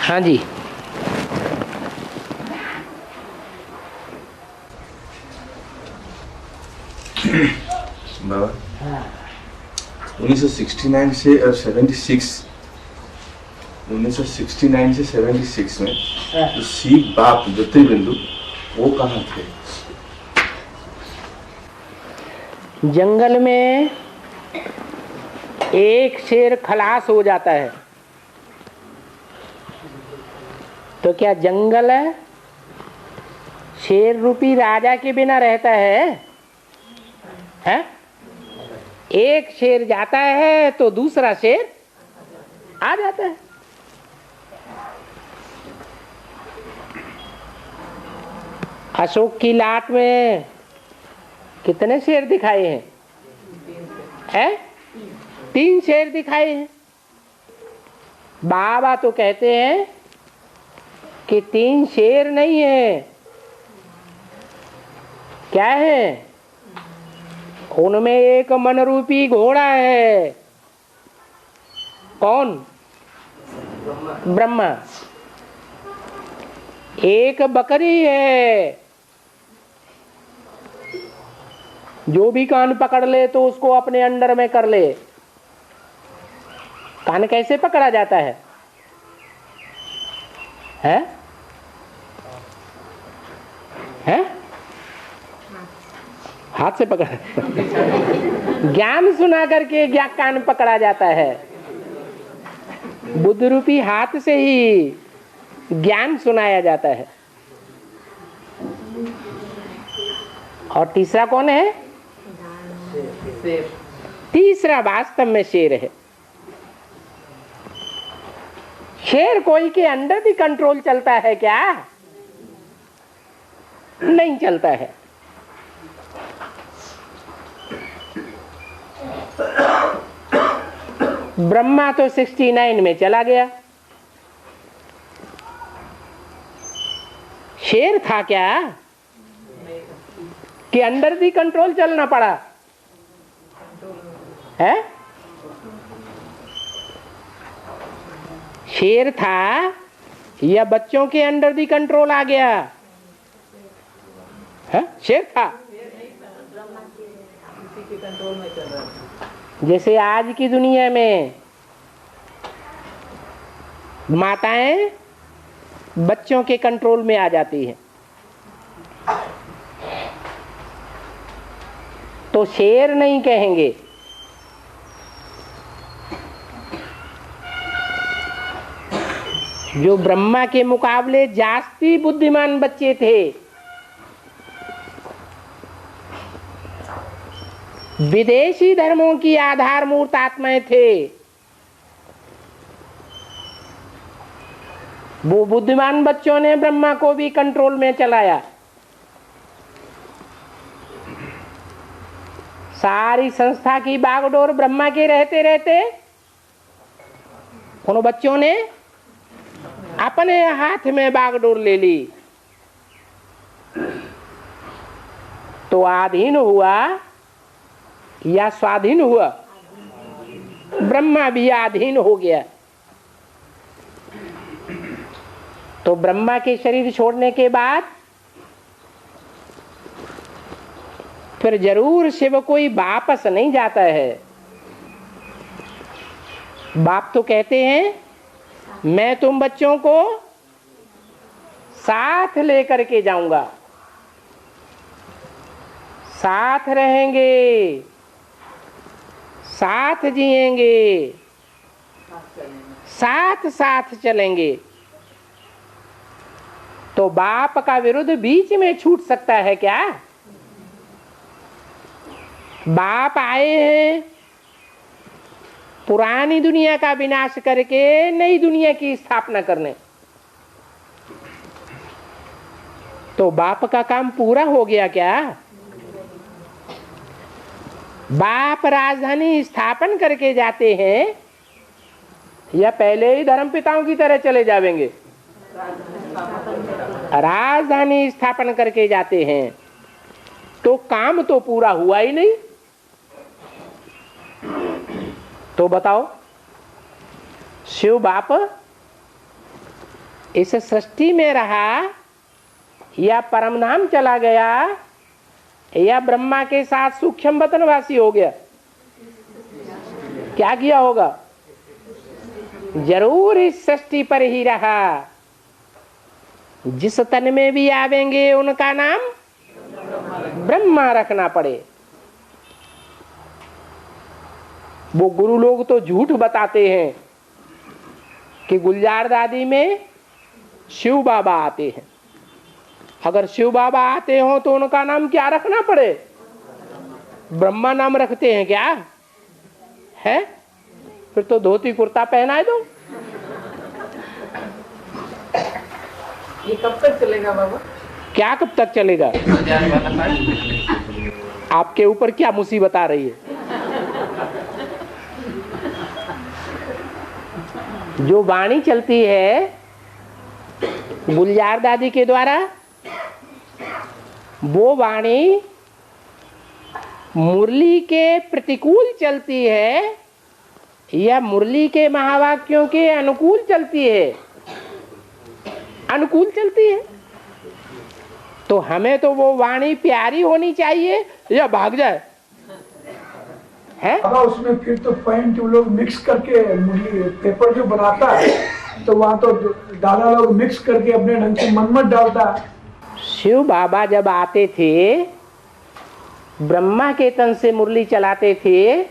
हाँ जी। बाबा 1969 से और 1969 से 76 में तो सीख बाप ज्योतिर्बिंदु वो कहाँ थे? जंगल में एक शेर खलास हो जाता है तो क्या जंगल शेर रूपी राजा के बिना रहता है? हैं? एक शेर जाता है तो दूसरा शेर आ जाता है। अशोक की लाट में कितने शेर दिखाए हैं? हैं? 3 शेर दिखाए हैं। बाबा तो कहते हैं कि 3 शेर नहीं है, क्या है? उनमें एक मनरूपी घोड़ा है। कौन? ब्रह्मा। एक बकरी है, जो भी कान पकड़ ले तो उसको अपने अंडर में कर ले। कान कैसे पकड़ा जाता है? हैं? हैं? हाथ से पकड़ा ज्ञान सुना करके कान पकड़ा जाता है। बुद्ध रूपी हाथ से ही ज्ञान सुनाया जाता है। और तीसरा कौन है? तीसरा वास्तव में शेर है। शेर कोई के अंडर भी कंट्रोल चलता है क्या? नहीं चलता है। ब्रह्मा तो 69 में चला गया। शेर था क्या कि अंडर भी कंट्रोल चलना पड़ा है? शेर था या बच्चों के अंडर भी कंट्रोल आ गया है? शेर था। जैसे आज की दुनिया में माताएं बच्चों के कंट्रोल में आ जाती हैं, तो शेर नहीं कहेंगे। जो ब्रह्मा के मुकाबले जास्ती बुद्धिमान बच्चे थे, विदेशी धर्मों की आधारभूत आत्माएं थे, वो बुद्धिमान बच्चों ने ब्रह्मा को भी कंट्रोल में चलाया। सारी संस्था की बागडोर ब्रह्मा के रहते रहते उन बच्चों ने अपने हाथ में बागडोर ले ली। तो आधीन हुआ या स्वाधीन हुआ? ब्रह्मा भी आधीन हो गया। तो ब्रह्मा के शरीर छोड़ने के बाद फिर जरूर शिव कोई वापस नहीं जाता है। बाप तो कहते हैं मैं तुम बच्चों को साथ लेकर के जाऊंगा, साथ रहेंगे, साथ जिएंगे, साथ साथ चलेंगे। तो बाप का विरुद्ध बीच में छूट सकता है क्या? बाप आए हैं पुरानी दुनिया का विनाश करके नई दुनिया की स्थापना करने। तो बाप का काम पूरा हो गया क्या? बाप राजधानी स्थापन करके जाते हैं या पहले ही धर्म पिताओं की तरह चले जाएंगे? राजधानी स्थापन करके जाते हैं तो काम तो पूरा हुआ ही नहीं। तो बताओ, शिव बाप इस सृष्टि में रहा या परमधाम चला गया या ब्रह्मा के साथ सूक्ष्म वतनवासी हो गया? क्या किया होगा? जरूर इस सृष्टि पर ही रहा। जिस तन में भी आवेंगे उनका नाम ब्रह्मा रखना पड़े। वो गुरु लोग तो झूठ बताते हैं कि गुलजार दादी में शिव बाबा आते हैं। अगर शिव बाबा आते हो तो उनका नाम क्या रखना पड़े? ब्रह्मा नाम रखते हैं क्या है? फिर तो धोती कुर्ता पहना दो। ये कब तक चलेगा बाबा? क्या कब तक चलेगा? आपके ऊपर क्या मुसीबत आ रही है? जो वाणी चलती है गुलजार दादी के द्वारा, वो वाणी मुरली के प्रतिकूल चलती है या मुरली के महावाक्यों के अनुकूल चलती है? अनुकूल चलती है। तो हमें तो वो वाणी प्यारी होनी चाहिए या भाग जाए है? उसमें फिर तो पॉइंट वो लोग मिक्स करके पेपर जो बनाता है तो वहाँ तो दादा लोग मिक्स करके अपने ढंग से मनमत डालता है। शिव बाबा जब आते थे ब्रह्मा के तन से मुरली चलाते थे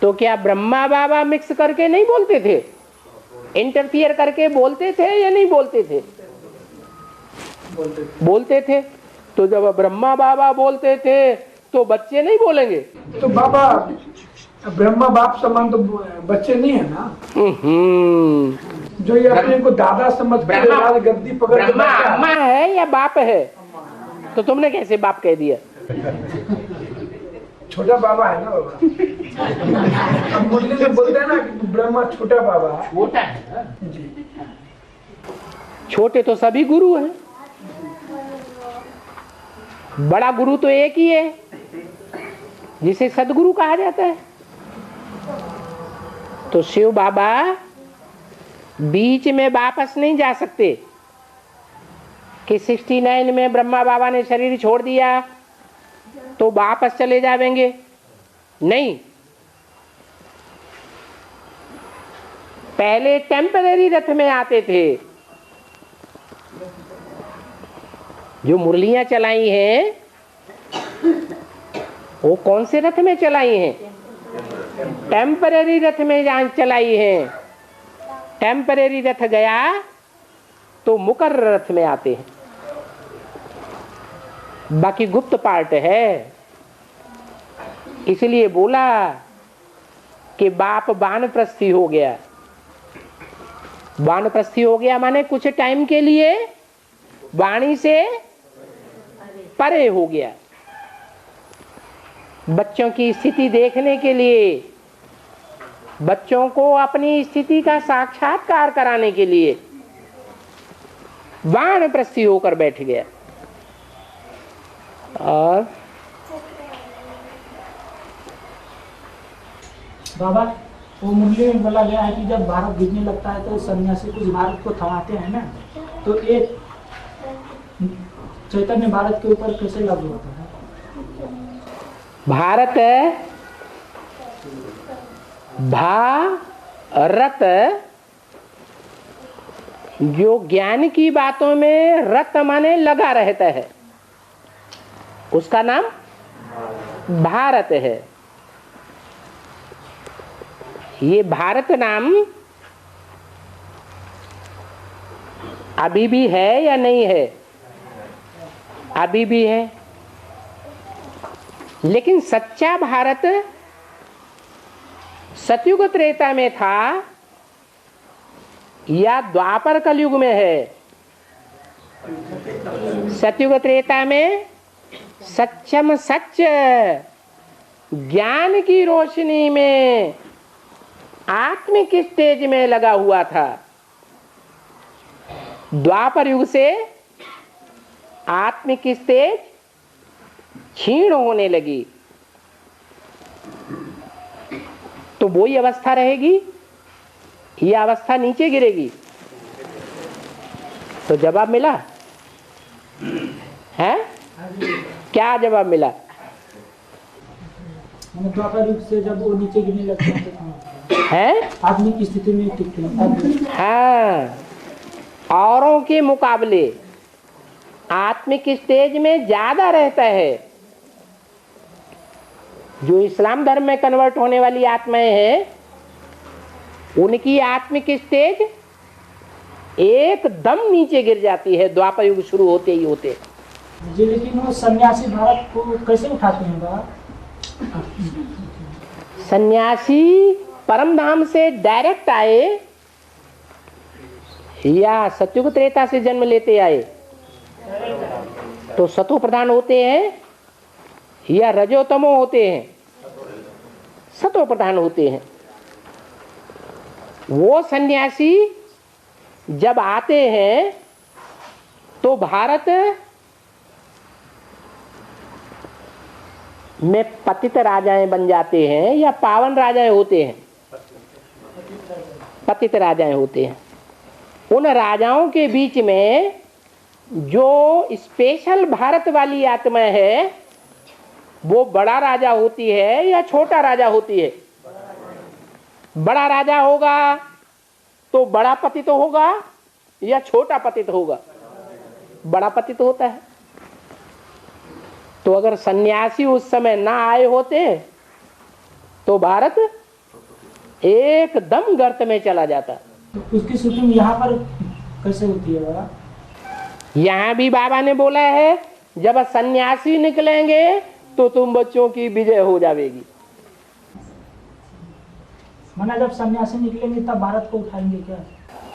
तो क्या ब्रह्मा बाबा मिक्स करके नहीं बोलते थे? इंटरफियर करके बोलते थे या नहीं बोलते थे? बोलते थे। तो जब ब्रह्मा बाबा बोलते थे तो बच्चे नहीं बोलेंगे? तो बाबा ब्रह्मा बाप समान तो बच्चे नहीं है ना। जो ये अपने को दादा समझ के राज गद्दी पकड़ के ब्रह्मा अम्मा है या बाप है? तो तुमने कैसे बाप कह दिया? छोटा बाबा है ना बाबा। अब मुरली में बोलते हैं ना कि ब्रह्मा छोटा बाबा है। छोटा है जी। छोटे तो सभी गुरु हैं। बड़ा गुरु तो एक ही है जिसे सदगुरु कहा जाता है। तो शिव बाबा बीच में वापस नहीं जा सकते कि 69 में ब्रह्मा बाबा ने शरीर छोड़ दिया तो वापस चले जाएंगे। नहीं, पहले टेम्परेरी रथ में आते थे। जो मुरलियां चलाई हैं वो कौन से रथ में चलाई हैं? टेम्परेरी रथ में जहां चलाई हैं। टेम्परेरी रथ गया तो मुकर्रर रथ में आते हैं। बाकी गुप्त पार्ट है। इसलिए बोला कि बाप वानप्रस्थी हो गया। वानप्रस्थी हो गया माने कुछ टाइम के लिए वाणी से परे हो गया। बच्चों की स्थिति देखने के लिए, बच्चों को अपनी स्थिति का साक्षात्कार कराने के लिए वानप्रस्थी होकर बैठ गया। और बाबा वो मुरली में बोला गया है कि जब भारत गिरने लगता है तो सन्यासी कुछ भारत को थमाते हैं ना, तो एक चैतन्य भारत के ऊपर कैसे लागू होता है? भारत भारत जो ज्ञान की बातों में रत माने लगा रहता है उसका नाम भारत है। ये भारत नाम अभी भी है या नहीं है? अभी भी है। लेकिन सच्चा भारत सतयुग त्रेता में था या द्वापर कलयुग में है? सतयुग त्रेता में सच्चम सच ज्ञान की रोशनी में आत्मिक स्टेज में लगा हुआ था। द्वापर युग से आत्मिक स्टेज क्षीण होने लगी तो वही अवस्था रहेगी या अवस्था नीचे गिरेगी? तो जवाब मिला है? क्या जवाब मिला? द्वापर युग से जब वो नीचे गिरने लगते है आदमी की स्थिति में टिकते हैं। हाँ, औरों के मुकाबले आत्मिक स्टेज में ज्यादा रहता है। जो इस्लाम धर्म में कन्वर्ट होने वाली आत्माएं हैं, उनकी आत्मिक स्टेज एकदम नीचे गिर जाती है द्वापर युग शुरू होते ही होते। जी, लेकिन वो सन्यासी भारत को कैसे उठाते हैं बाबा? सन्यासी परम धाम से डायरेक्ट आए या सत्युग त्रेता से जन्म लेते आए तो सतो प्रधान होते हैं या रजोतमो होते हैं? सतो प्रधान होते हैं। वो सन्यासी जब आते हैं तो भारत में पतित राजाएं बन जाते हैं या पावन राजाएं होते हैं? पतित राजाएं होते हैं। उन राजाओं के बीच में जो स्पेशल भारत वाली आत्मा है वो बड़ा राजा होती है या छोटा राजा होती है? बड़ा राजा होगा तो बड़ा पतित होगा या छोटा पतित होगा? बड़ा पतित होता है। तो अगर सन्यासी उस समय ना आए होते तो भारत एकदम गर्त में चला जाता। तो उसकी शूटिंग यहाँ पर कैसे होती है बाबा? यहाँ भी बाबा ने बोला है जब सन्यासी निकलेंगे तो तुम बच्चों की विजय हो जाएगी। माना जब सन्यासी निकलेंगे तब भारत को उठाएंगे क्या?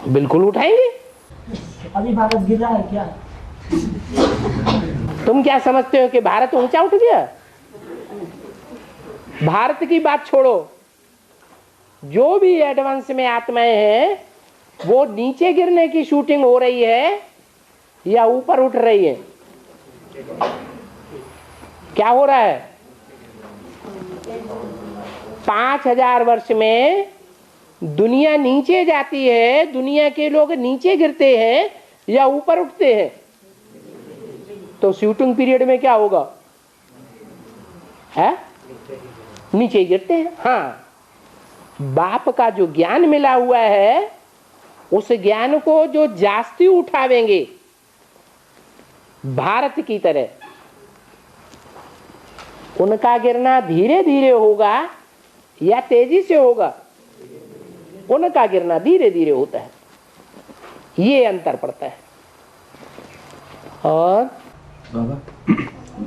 बिल्कुल उठाएंगे। अभी भारत गिर रहा है क्या? तुम क्या समझते हो कि भारत ऊंचा उठ गया? भारत की बात छोड़ो, जो भी एडवांस में आत्माएं हैं वो नीचे गिरने की शूटिंग हो रही है या ऊपर उठ रही है? क्या हो रहा है? 5000 वर्ष में दुनिया नीचे जाती है, दुनिया के लोग नीचे गिरते हैं या ऊपर उठते हैं? तो शूटिंग पीरियड में क्या होगा? है नीचे गिरते हैं। हाँ, बाप का जो ज्ञान मिला हुआ है उस ज्ञान को जो जास्ती उठावेंगे भारत की तरह, उनका गिरना धीरे धीरे होगा या तेजी से होगा? उनका गिरना धीरे धीरे होता है। ये अंतर पड़ता है। और बाबा,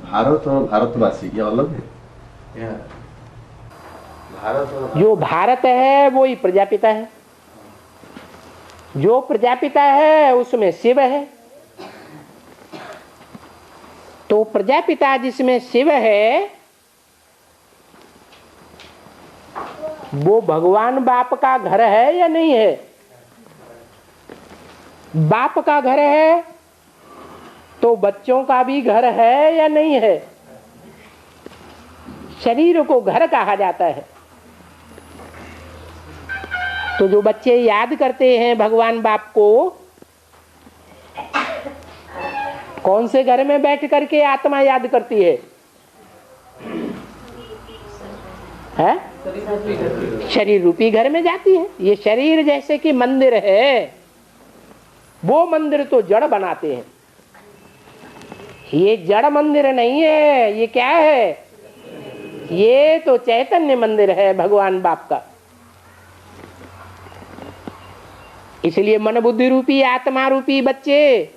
भारत और भारतवासी ये अलग है? भारत और जो भारत है वो ही प्रजापिता है। जो प्रजापिता है उसमें शिव है। तो प्रजापिता जिसमें शिव है वो भगवान बाप का घर है या नहीं है? बाप का घर है तो बच्चों का भी घर है या नहीं है? शरीर को घर कहा जाता है। तो जो बच्चे याद करते हैं भगवान बाप को, कौन से घर में बैठ करके आत्मा याद करती है? शरीर रूपी घर में जाती है। ये शरीर जैसे कि मंदिर है, वो मंदिर तो जड़ बनाते हैं। ये जड़ मंदिर नहीं है, ये क्या है? ये तो चैतन्य मंदिर है भगवान बाप का। इसलिए मन बुद्धि रूपी आत्मा रूपी बच्चे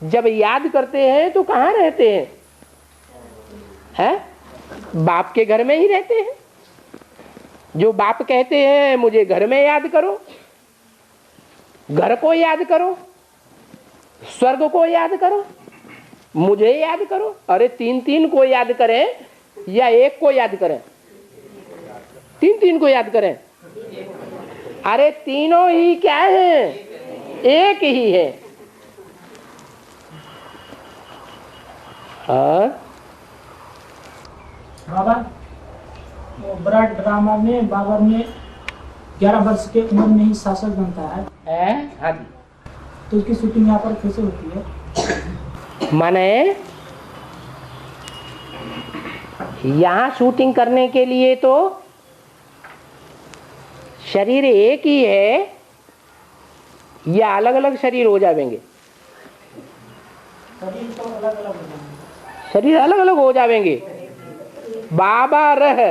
जब याद करते हैं तो कहाँ रहते हैं? बाप के घर में ही रहते हैं। जो बाप कहते हैं मुझे घर में याद करो, घर को याद करो, स्वर्ग को याद करो, मुझे याद करो। अरे तीन तीन को याद करें या एक को याद करें? तीन तीन को याद करें। अरे तीनों ही क्या है? एक ही है। बाबा, विराट ड्रामा में बाबा ने 11 वर्ष के उम्र में ही शासक बनता है। हाँ जी। तो उसकी शूटिंग यहाँ पर कैसे होती है? माने यहाँ शूटिंग करने के लिए तो शरीर एक ही है या अलग अलग शरीर हो जाएंगे? शरीर तो अलग अलग हो जाएंगे। शरीर अलग अलग हो जाएंगे। बाबा रह,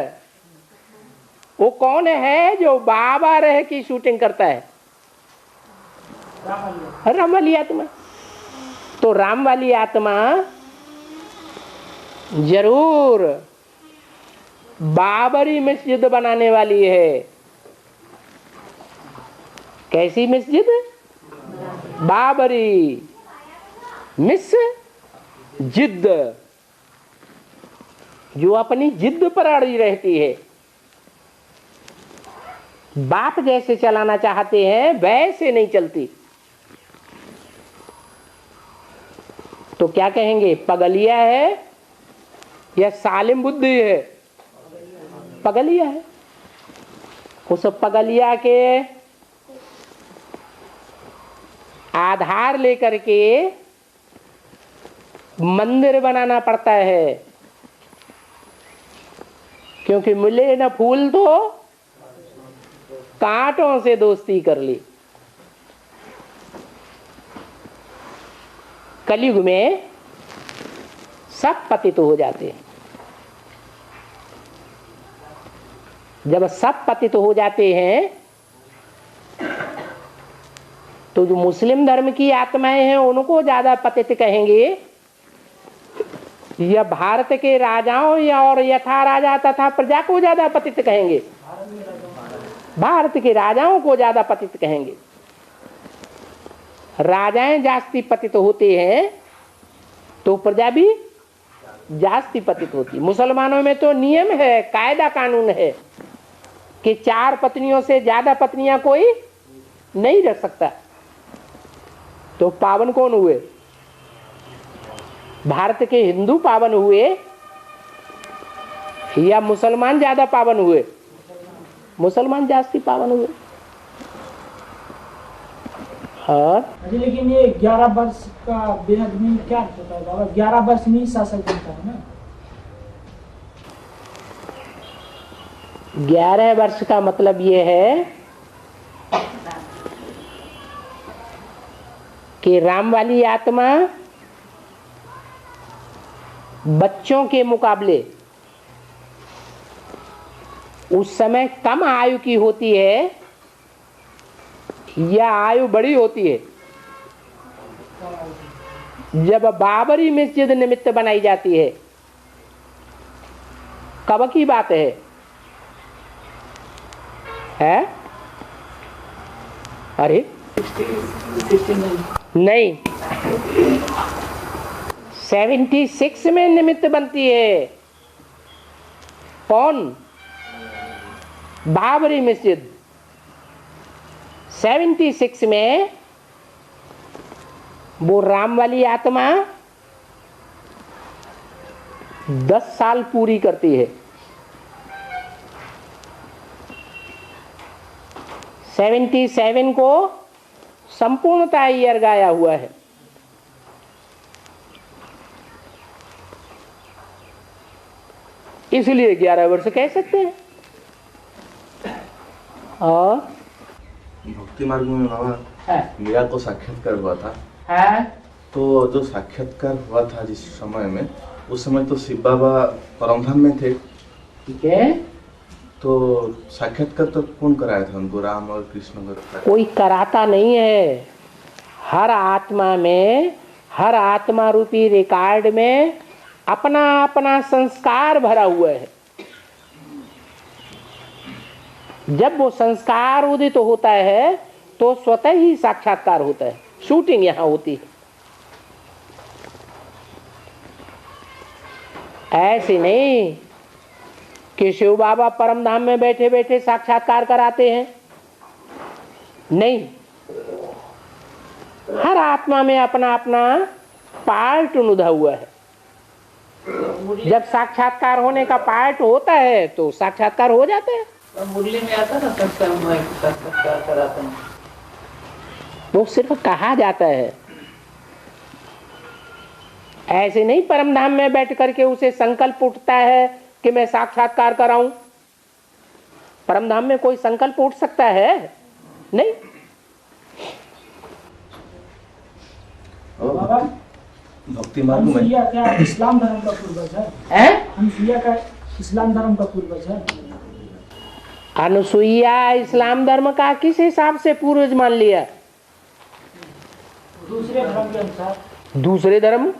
वो कौन है जो बाबा रह की शूटिंग करता है? राम वाली आत्मा। तो राम वाली आत्मा जरूर बाबरी मस्जिद बनाने वाली है। कैसी मस्जिद? बाबरी जिद्द, जो अपनी जिद्द पर अड़ी रहती है। बाप जैसे चलाना चाहते हैं वैसे नहीं चलती। तो क्या कहेंगे? पगलिया है या सालिम बुद्धि है? पगलिया है। उस पगलिया के आधार लेकर के मंदिर बनाना पड़ता है, क्योंकि मिले न फूल तो कांटों से दोस्ती कर ली। कलयुग में सब पतित हो जाते हैं। जब सब पतित हो जाते हैं तो जो मुस्लिम धर्म की आत्माएं हैं उनको ज्यादा पतित कहेंगे, या भारत के राजाओं या और यथा राजा तथा प्रजा को ज्यादा पतित कहेंगे? भारत के राजाओं को ज्यादा पतित कहेंगे। राजाएं जास्ती पतित होते हैं तो प्रजा भी जास्ती पतित होती। मुसलमानों में तो नियम है, कायदा कानून है कि 4 पत्नियों से ज्यादा पत्नियां कोई नहीं रख सकता। तो पावन कौन हुए? भारत के हिंदू पावन हुए या मुसलमान ज्यादा पावन हुए? मुसलमान जास्ती पावन हुए। और लेकिन ये 11 वर्ष का बेहद में क्या होता है बाबा? 11 वर्ष में ही शासक बनता है ना? 11 वर्ष का मतलब ये है कि राम वाली आत्मा बच्चों के मुकाबले उस समय कम आयु की होती है या आयु बड़ी होती है? जब बाबरी मस्जिद निमित्त बनाई जाती है, कब की बात है? अरे नहीं, 76 में निमित्त बनती है। कौन? बाबरी मस्जिद 76 में वो राम वाली आत्मा 10 साल पूरी करती है। 77 को संपूर्णता ईयर गाया हुआ है। इसलिए 11 वर्ष कह सकते हैं। और भक्ति मार्ग में बाबा मीरा को साक्षात्कार हुआ था। तो जो साक्षात्कार हुआ था जिस समय में, उस समय तो शिव बाबा परमधाम में थे। ठीक है। तो साक्षात्कार तो कौन कराया था उनको? राम और कृष्ण का कोई कराता नहीं है। हर आत्मा में, हर आत्मा रूपी रिकॉर्ड में अपना अपना संस्कार भरा हुआ है। जब वो संस्कार उदित तो होता है तो स्वतः ही साक्षात्कार होता है। शूटिंग यहाँ होती है। ऐसे नहीं कि शिव बाबा परम धाम में बैठे बैठे साक्षात्कार कराते हैं। नहीं, हर आत्मा में अपना अपना पार्ट नुधा हुआ है। जब साक्षात्कार होने का पार्ट होता है तो साक्षात्कार हो जाता है। मुरली में आता ना साक्षात्कार कराते हैं। वो सिर्फ कहा जाता है, ऐसे नहीं परम धाम में बैठ करके उसे संकल्प उठता है कि मैं साक्षात्कार कराऊं। परम धाम में कोई संकल्प उठ सकता है? नहीं। बाबा, भक्ति मार्ग में अनुसुईया क्या इस्लाम धर्म का पूर्वज है? अनुसुईया का इस्लाम धर्म का पूर्वज है? अनुसुईया इस्लाम धर्म का किस हिसाब से पूर्वज मान लिया? दूसरे धर्म के अनुसार। दूसरे धर्म?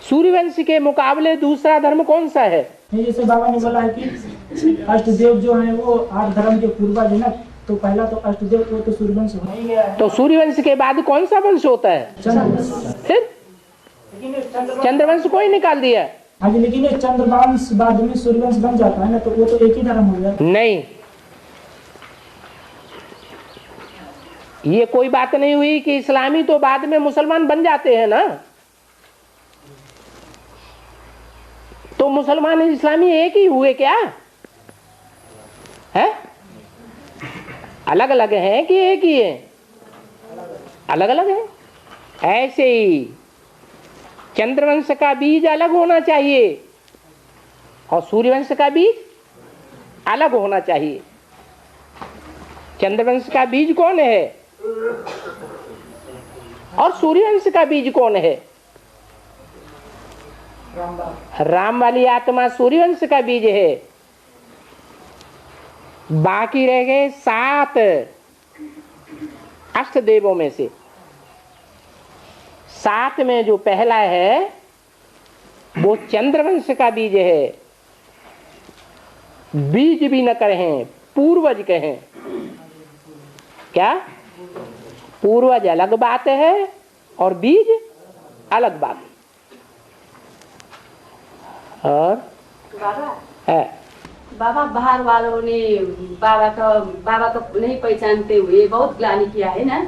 सूर्यवंश के मुकाबले दूसरा धर्म कौन सा है? जैसे बाबा ने बोला है कि अष्टदेव जो है वो 8 धर्म के पूर्वज है ना, तो पहला तो अष्टदेव वो तो सूर्यवंश हो ही गया है। तो सूर्यवंश के बाद कौन सा वंश होता है? फिर चंद्रवंश को ही निकाल दिया। हाँ जी, लेकिन चंद्रवंश बाद में सूर्यवंश बन जाता है ना, तो वो तो एक ही धर्म हो गया। नहीं, ये कोई बात नहीं हुई कि इस्लामी तो बाद में मुसलमान बन जाते हैं ना। तो मुसलमान इस्लामी एक ही हुए क्या है? अलग अलग हैं कि एक ही है? अलग अलग है। ऐसे ही चंद्रवंश का बीज अलग होना चाहिए और सूर्यवंश का बीज अलग होना चाहिए। चंद्रवंश का बीज कौन है और सूर्यवंश का बीज कौन है? राम वाली आत्मा सूर्यवंश का बीज है। बाकी रह गए 7 अष्टदेवों में से। 7 में जो पहला है वो चंद्रवंश का बीज है। बीज भी न कहें, पूर्वज कहें। क्या? पूर्वज अलग बात है और बीज अलग बात है। और बाबा है बाबा बाहर वालों ने बाबा का नहीं पहचानते हुए बहुत ग्लानि किया है ना,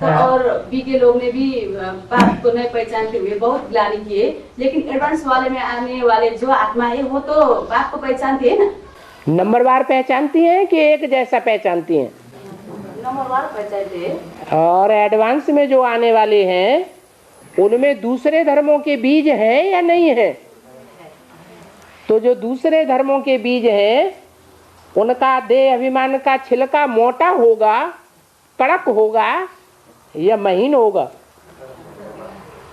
तो और बीके लोग ने भी बाप को नहीं पहचानते हुए बहुत ग्लानि किए, लेकिन एडवांस वाले में आने वाले जो आत्मा है वो तो बाप को पहचानती है ना। नंबरवार पहचानती हैं कि एक जैसा पहचानती हैं? नंबरवार पहचानते हैं। और एडवांस में जो आने वाले हैं उनमें दूसरे धर्मों के बीज हैं या नहीं है? तो जो दूसरे धर्मों के बीज हैं उनका देह अभिमान का छिलका मोटा होगा, कड़क होगा या महीन होगा?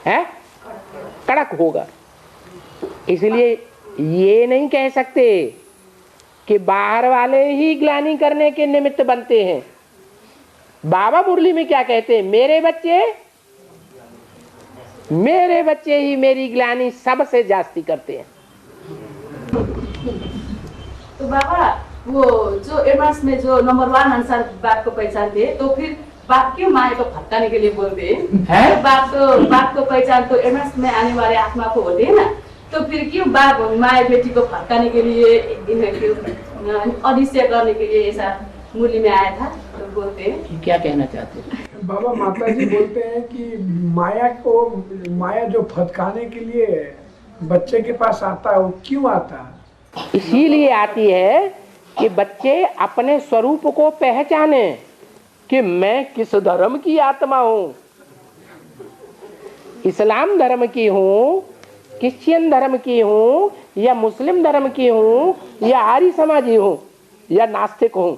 है कड़क होगा। इसलिए ये नहीं कह सकते कि बाहर वाले ही ग्लानि करने के निमित्त बनते हैं। बाबा मुरली में क्या कहते हैं? मेरे बच्चे ही मेरी ग्लानि सबसे जास्ती करते हैं। तो बाबा वो जो एडवांस में जो नंबर 1 अनुसार बाप को पहचानते हैं, तो फिर बाप क्यों माया को फटकाने के लिए बोलते हैं? तो बाप को पहचान तो एडवांस में आने वाले आत्मा को होते हैं ना, तो फिर क्यों बाप माया बेटी को फटकाने के लिए, अनिश्चय करने के लिए ऐसा मुरली में आया था? तो बोलते हैं क्या कहना चाहते हैं? बाबा माता जी बोलते हैं कि माया जो फटकाने के लिए बच्चे के पास आता है, वो क्यों आता है? इसीलिए आती है कि बच्चे अपने स्वरूप को पहचाने कि मैं किस धर्म की आत्मा हूं। इस्लाम धर्म की हूं, क्रिश्चियन धर्म की हूं, या मुस्लिम धर्म की हूं, या आर्य समाजी हूं, या नास्तिक हूं।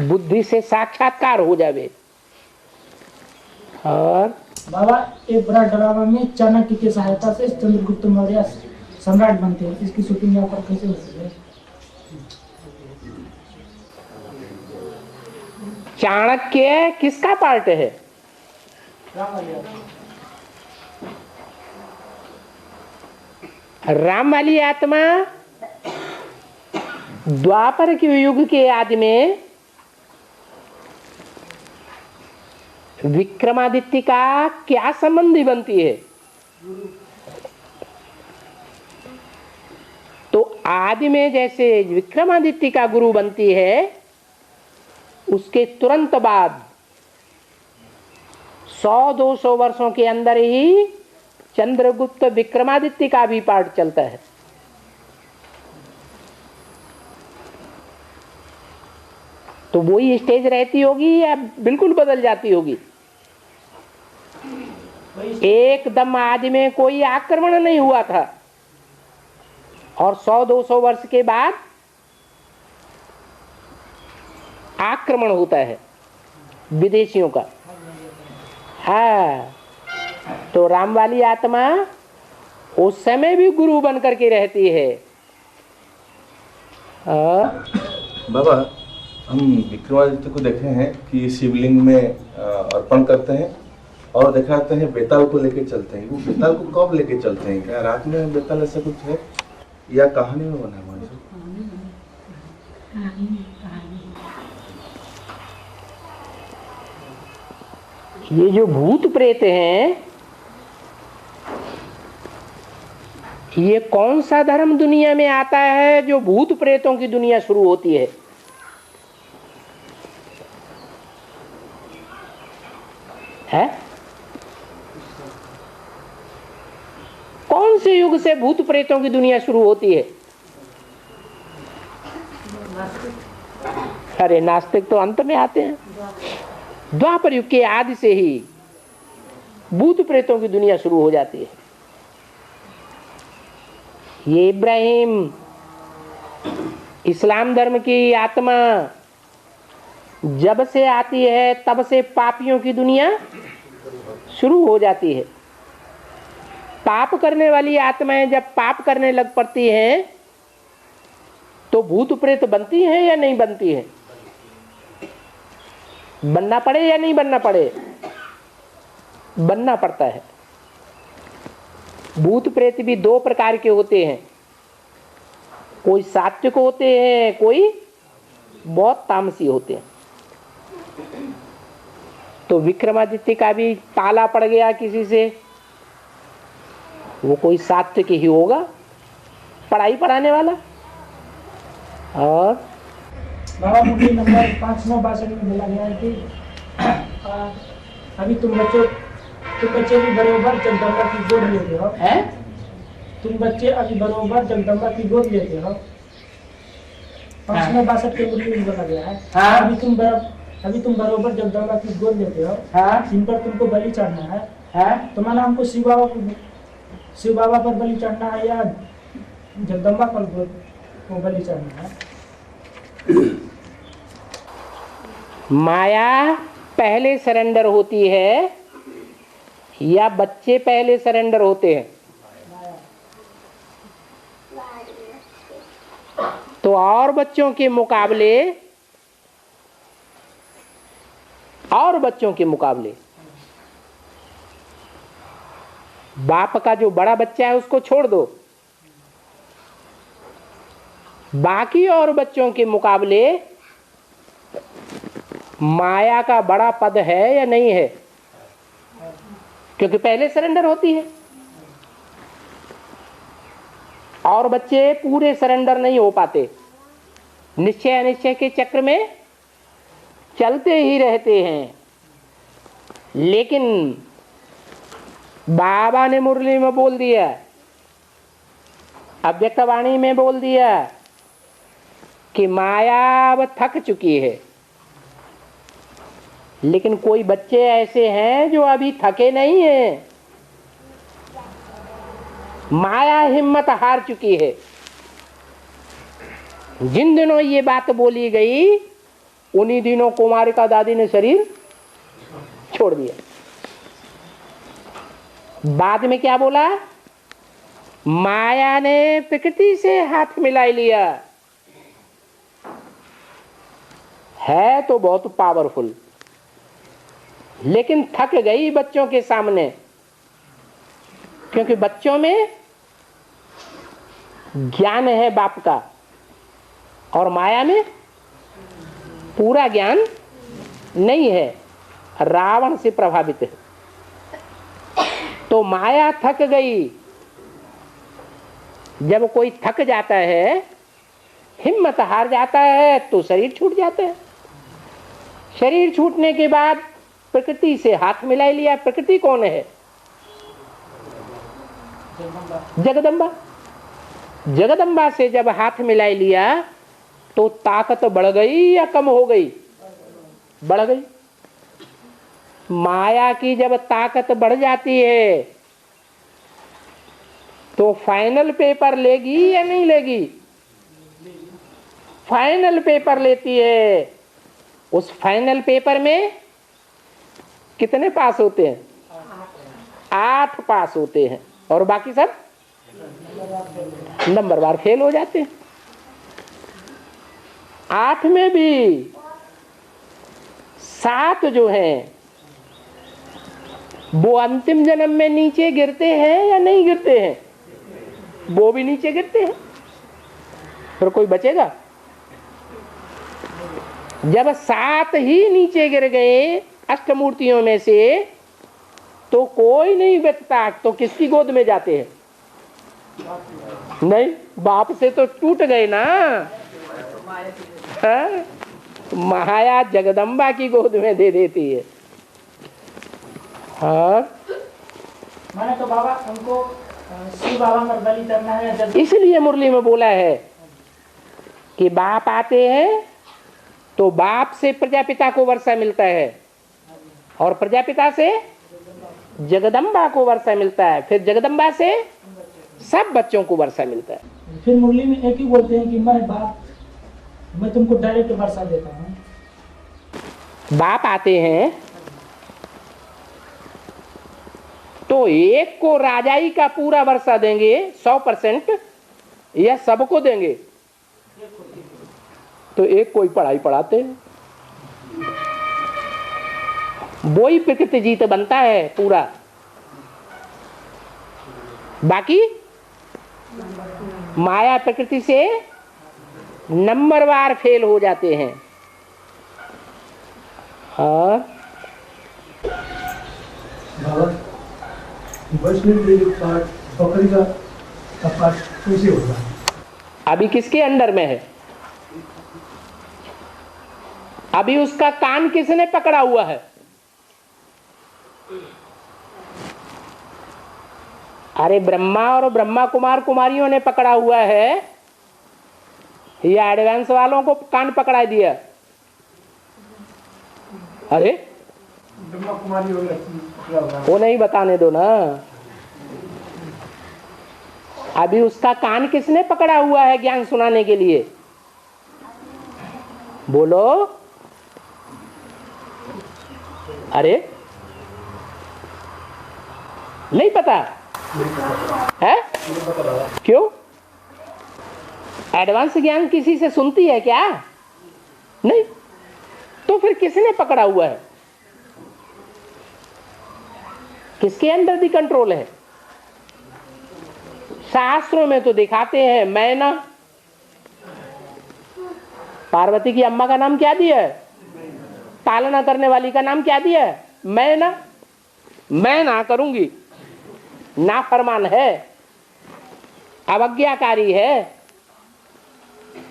बुद्धि से साक्षात्कार हो जावे। और बाबा एक बड़ा ड्रामा में चाणक्य की सहायता से चंद्रगुप्त मौर्य सम्राट बनते हैं, इसकी शूटिंग यहाँ पर कैसे होती है? चाणक्य किसका पार्ट है? राम वाली आत्मा द्वापर के युग के आदि में विक्रमादित्य का क्या संबंधी बनती है? तो आदि में जैसे विक्रमादित्य का गुरु बनती है, उसके तुरंत बाद 100-200 वर्षों के अंदर ही चंद्रगुप्त विक्रमादित्य का भी पार्ट चलता है। तो वही स्टेज रहती होगी या बिल्कुल बदल जाती होगी? एकदम आज में कोई आक्रमण नहीं हुआ था और 100-200 वर्ष के बाद आक्रमण होता है विदेशियों का। हाँ, तो राम वाली आत्मा उस समय भी गुरु बन करके रहती है। बाबा, हम विक्रमादित्य को देखे हैं कि शिवलिंग में अर्पण करते हैं और दिखाते हैं बेताल को लेके चलते हैं। वो बेताल को कब लेके चलते हैं? क्या रात में बेताल ऐसा कुछ है या कहानी में बना हुआ है? ये जो भूत प्रेत हैं, ये कौन सा धर्म दुनिया में आता है जो भूत प्रेतों की दुनिया शुरू होती है? कौन से युग से भूत प्रेतों की दुनिया शुरू होती है? अरे नास्तिक तो अंत में आते हैं। द्वापर युग के आदि से ही भूत प्रेतों की दुनिया शुरू हो जाती है। ये इब्राहिम इस्लाम धर्म की आत्मा जब से आती है तब से पापियों की दुनिया शुरू हो जाती है। पाप करने वाली आत्माएं जब पाप करने लग पड़ती हैं तो भूत प्रेत बनती हैं या नहीं बनती हैं? बनना पड़े या नहीं बनना पड़े? बनना पड़ता है। भूत प्रेत भी दो प्रकार के होते हैं, कोई सात्विक होते हैं, कोई बहुत तामसी होते हैं। तो विक्रमादित्य का भी ताला पड़ गया किसी से, वो कोई सात्विक ही होगा, पढ़ाई पढ़ाने वाला। और बाबा मुरली नंबर 5962 में बोला गया है कि अभी तुम बच्चे भी बरोबर जगदम्बा की गोद लेते हो। तुम बच्चे अभी बरोबर जगदम्बा की गोद लेते हो। 5962 के मुरली में बोला गया है अभी तुम बरोबर जगदम्बा की गोद लेते हो। इन पर तुमको बलि चढ़ना है। तो माना हमको शिव बाबा पर बलि चढ़ना है या जगदम्बा पर बलि चढ़ना है? माया पहले सरेंडर होती है या बच्चे पहले सरेंडर होते हैं? तो और बच्चों के मुकाबले बाप का जो बड़ा बच्चा है उसको छोड़ दो, बाकी और बच्चों के मुकाबले माया का बड़ा पद है या नहीं है? क्योंकि पहले सरेंडर होती है। और बच्चे पूरे सरेंडर नहीं हो पाते, निश्चय अनिश्चय के चक्र में चलते ही रहते हैं। लेकिन बाबा ने मुरली में बोल दिया, अव्यक्तवाणी में बोल दिया कि माया अब थक चुकी है। लेकिन कोई बच्चे ऐसे हैं जो अभी थके नहीं हैं। माया हिम्मत हार चुकी है। जिन दिनों ये बात बोली गई उन्हीं दिनों कुमारिका दादी ने शरीर छोड़ दिया। बाद में क्या बोला? माया ने प्रकृति से हाथ मिला लिया। है तो बहुत पावरफुल, लेकिन थक गई बच्चों के सामने, क्योंकि बच्चों में ज्ञान है बाप का और माया में पूरा ज्ञान नहीं है, रावण से प्रभावित है। तो माया थक गई। जब कोई थक जाता है, हिम्मत हार जाता है, तो शरीर छूट जाता है। शरीर छूटने के बाद प्रकृति से हाथ मिला लिया। प्रकृति कौन है? जगदम्बा। जगदम्बा से जब हाथ मिला लिया, तो ताकत बढ़ गई या कम हो गई? बढ़ गई। माया की जब ताकत बढ़ जाती है तो फाइनल पेपर लेगी या नहीं लेगी? फाइनल पेपर लेती है। उस फाइनल पेपर में कितने पास होते हैं? 8 पास होते हैं और बाकी सब नंबरवार फेल हो जाते हैं। 8 में भी 7 जो हैं वो अंतिम जन्म में नीचे गिरते हैं या नहीं गिरते हैं? वो भी नीचे गिरते हैं। फिर कोई बचेगा? जब 7 ही नीचे गिर गए अष्टमूर्तियों में से तो कोई नहीं बचता। तो किसकी गोद में जाते हैं? नहीं, बाप से तो टूट गए ना। हाँ? माया जगदम्बा की गोद में दे देती है। हाँ, मैंने तो बाबा हमको शिव बाबा पर बलि करना है। इसलिए मुरली में बोला है कि बाप आते हैं तो बाप से प्रजापिता को वर्षा मिलता है और प्रजापिता से जगदम्बा को वर्षा मिलता है, फिर जगदम्बा से सब बच्चों को वर्षा मिलता है। फिर मुरली में एक ही बोलते हैं कि मैं तुमको डायरेक्ट वर्षा देता हूँ। बाप आते हैं तो एक को राजाई का पूरा वर्षा देंगे 100% या सबको देंगे? तो एक कोई पढ़ाई पढ़ाते हैं, वो ही प्रकृति जीत बनता है पूरा। बाकी माया प्रकृति से नंबरवार फेल हो जाते हैं। हाँ, बकरी का पाठ कैसे होगा? अभी किसके अंडर में है? अभी उसका कान किसने पकड़ा हुआ है? अरे ब्रह्मा और ब्रह्मा कुमार कुमारियों ने पकड़ा हुआ है या एडवांस वालों को कान पकड़ा दिया? अरे ब्रह्मा कुमारी वो नहीं बताने दो ना। अभी उसका कान किसने पकड़ा हुआ है ज्ञान सुनाने के लिए? बोलो। अरे नहीं पता है? क्यों? एडवांस ज्ञान किसी से सुनती है क्या? नहीं। तो फिर किसने पकड़ा हुआ है? किसके अंदर दी कंट्रोल है? शास्त्रों में तो दिखाते हैं मैना। पार्वती की अम्मा का नाम क्या दिया है? पालना करने वाली का नाम क्या दिया है? मैना। मैं ना करूंगी, नाफरमान है, अवज्ञाकारी है।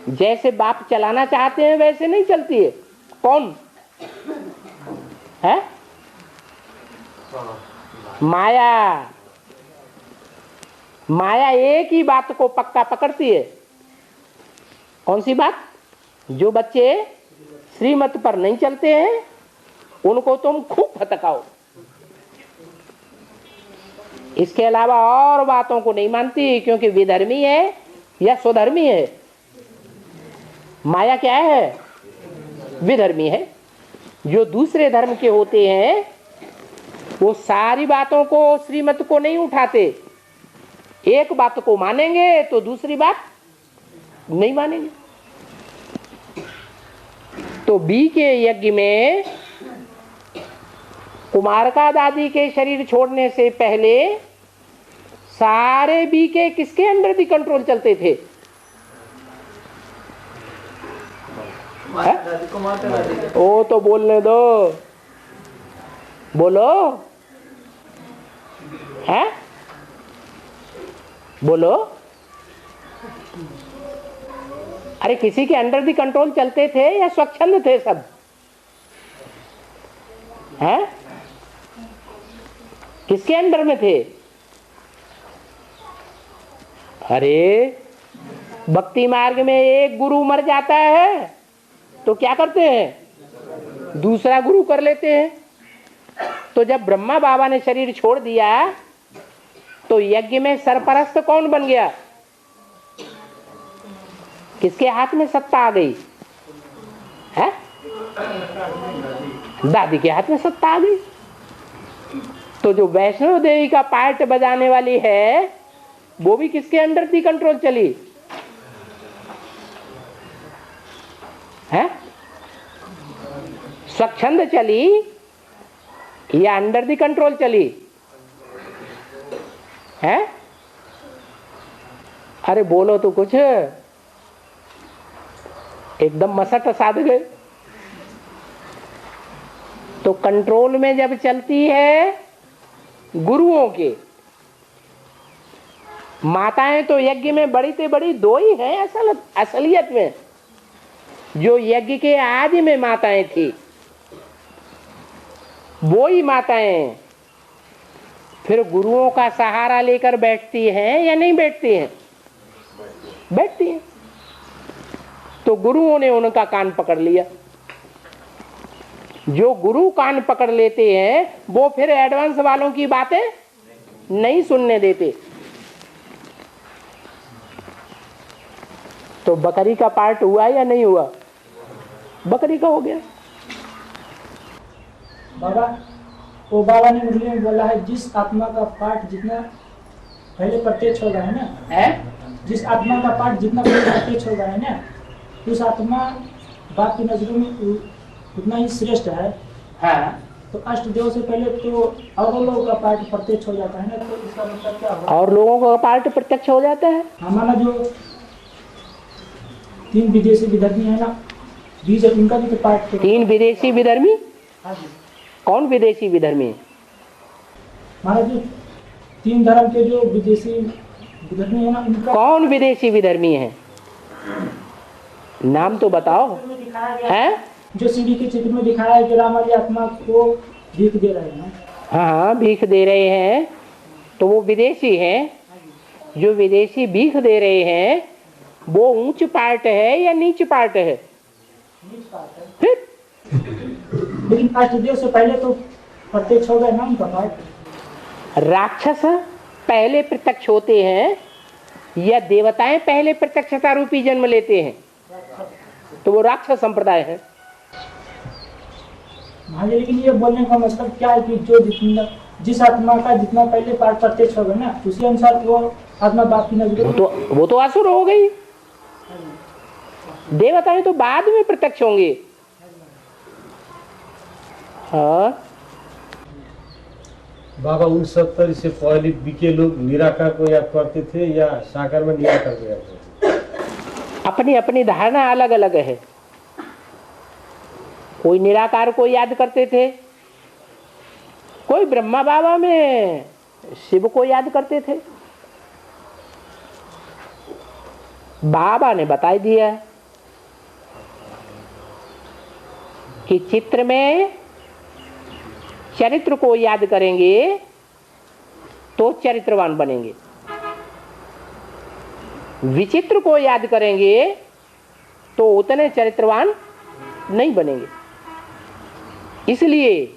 जैसे बाप चलाना चाहते हैं वैसे नहीं चलती है। कौन है? माया। माया एक ही बात को पक्का पकड़ती है। कौन सी बात? जो बच्चे श्रीमत पर नहीं चलते हैं उनको तुम खूब फटकाओ। इसके अलावा और बातों को नहीं मानती, क्योंकि विधर्मी है या स्वधर्मी है। माया क्या है? विधर्मी है। जो दूसरे धर्म के होते हैं वो सारी बातों को, श्रीमत को नहीं उठाते। एक बात को मानेंगे तो दूसरी बात नहीं मानेंगे। तो बी के यज्ञ में कुमारका दादी के शरीर छोड़ने से पहले सारे बी के किसके अंडर दी कंट्रोल चलते थे? ओ तो बोलने दो, बोलो है, बोलो। अरे किसी के अंडर दी कंट्रोल चलते थे या स्वच्छंद थे सब? हैं? किसके अंडर में थे? अरे भक्ति मार्ग में एक गुरु मर जाता है तो क्या करते हैं, दूसरा गुरु कर लेते हैं। तो जब ब्रह्मा बाबा ने शरीर छोड़ दिया तो यज्ञ में सरपरस्त कौन बन गया, किसके हाथ में सत्ता आ गई है? दादी के हाथ में सत्ता आ गई। तो जो वैष्णो देवी का पार्ट बजाने वाली है वो भी किसके अंडर थी, कंट्रोल चली है? स्वच्छंद चली या अंडर दी कंट्रोल चली है? अरे बोलो तो कुछ, एकदम मसट साध गए। तो कंट्रोल में जब चलती है गुरुओं के, माताएं तो यज्ञ में बड़ी से बड़ी दो ही हैं असलियत में। जो यज्ञ के आदि में माताएं थी वो ही माताएं फिर गुरुओं का सहारा लेकर बैठती हैं या नहीं बैठती हैं? बैठती हैं। तो गुरुओं ने उनका कान पकड़ लिया। जो गुरु कान पकड़ लेते हैं वो फिर एडवांस वालों की बातें नहीं सुनने देते। तो बकरी का पार्ट हुआ या नहीं हुआ? बकरी का हो गया। बाबा, वो बाबा ने मुरली में बोला है, जिस आत्मा का पाठ जितना पहले प्रत्यक्ष होगा है ना, जिस आत्मा का पाठ जितना पहले प्रत्यक्ष होगा है ना, उस आत्मा बाप की नजरों में उतना ही श्रेष्ठ है। हाँ। तो अष्ट देव से पहले तो और लोगों का पाठ प्रत्यक्ष हो जाता है ना, तो इसका मतलब क्या होगा? और लोगों का पाठ प्रत्यक्ष हो जाता है। हमारा जो 3 विदेशी विधर्मी है ना, बीज उनका भी तो पाठ। 3 विदेशी विधर्मी? हाँ जी। कौन विदेशी विधर्मी? हमारा जो 3 धर्म के जो विदेशी विधर्मी है ना, उनका। कौन विदेशी विधर्मी है? नाम तो बताओ। है जो सीढ़ी के चित्र में दिखाया है कि राम वाली आत्मा को भीख दे रहे हैं। हाँ, भीख दे रहे हैं तो वो विदेशी हैं। जो विदेशी भीख दे रहे हैं वो ऊंच पार्ट है या नीच पार्ट है? नीच पार्ट है। फिर लेकिन अष्टदेव से पहले तो प्रत्यक्ष हो गए ना उनका पाठ। राक्षस पहले प्रत्यक्ष होते हैं या देवताएं पहले प्रत्यक्षता रूपी जन्म लेते हैं? तो वो राक्षस संप्रदाय है। हाँ, लेकिन ये बोलने का मतलब क्या है कि जो जिस आत्मा का जितना पहले पाठ प्रत्यक्ष होगा ना, उसी अनुसार वो आत्मा बाप की नजर वो तो असुर हो गई। देवताएं तो बाद में प्रत्यक्ष होंगे। हाँ बाबा, उन 70 से पहले बीके लोग निराकार को याद करते थे या साकार में निराकार को याद करते थे? अपनी अपनी धारणा अलग अलग है। कोई निराकार को याद करते थे, कोई ब्रह्मा बाबा में शिव को याद करते थे। बाबा ने बता दिया कि चित्र में चरित्र को याद करेंगे तो चरित्रवान बनेंगे, विचित्र को याद करेंगे तो उतने चरित्रवान नहीं बनेंगे। इसलिए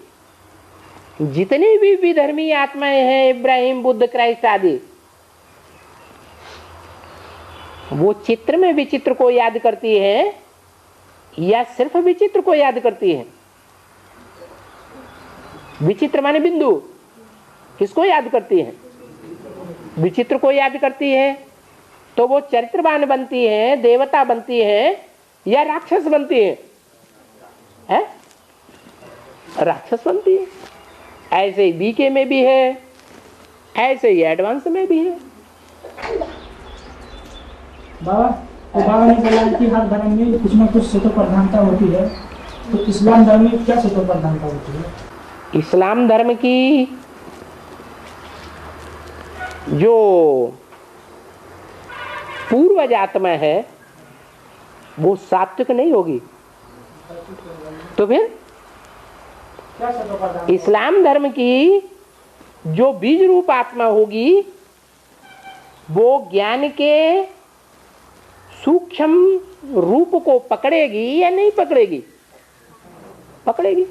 जितनी भी विधर्मी आत्माएं हैं, इब्राहिम, बुद्ध, क्राइस्ट आदि, वो चित्र में विचित्र को याद करती है या सिर्फ विचित्र को याद करती है? विचित्र माने बिंदु। किसको याद करती है? विचित्र को याद करती है तो वो चरित्रवान बनती है, देवता बनती है या राक्षस बनती है? है? राक्षस बनती है। ऐसे ही बीके में भी है, ऐसे ही एडवांस में भी है। बाबा, तो बाबा ने बोला कि हर धर्म में कुछ न कुछ स्वतः प्रधानता होती है, तो इस्लाम धर्म में क्या स्वतः प्रधानता होती है? इस्लाम धर्म की जो पूर्वज आत्मा है वो सात्विक नहीं होगी। तो फिर क्या स्वतः प्रधानता? इस्लाम धर्म की जो बीज रूप आत्मा होगी वो ज्ञान के सूक्ष्म रूप को पकड़ेगी या नहीं पकड़ेगी? पकड़ेगी।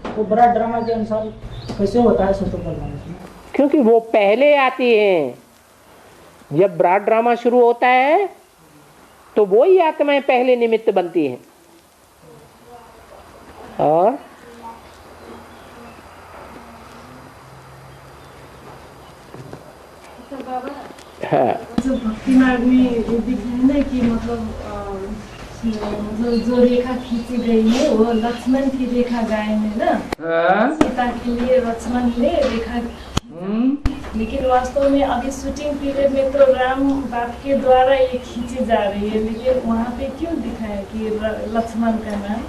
वो बड़ा ड्रामा के अनुसार कैसे होता है शत्रुघ्न में? क्योंकि वो पहले आती हैं। जब बड़ा ड्रामा शुरू होता है तो वो ही आत्माएं पहले निमित्त बनती हैं। और हाँ, जो भक्ति मार्ग में ये दिख रहा है ना कि मतलब जो रेखा खींची गई है वो लक्ष्मण की रेखा गायन है ना। सीता के लिए लक्ष्मण ने रेखा, लेकिन वास्तव में अभी शूटिंग पीरियड में तो राम बाप के द्वारा ये खींची जा रही है, लेकिन वहाँ पे क्यों दिखा है कि लक्ष्मण का नाम?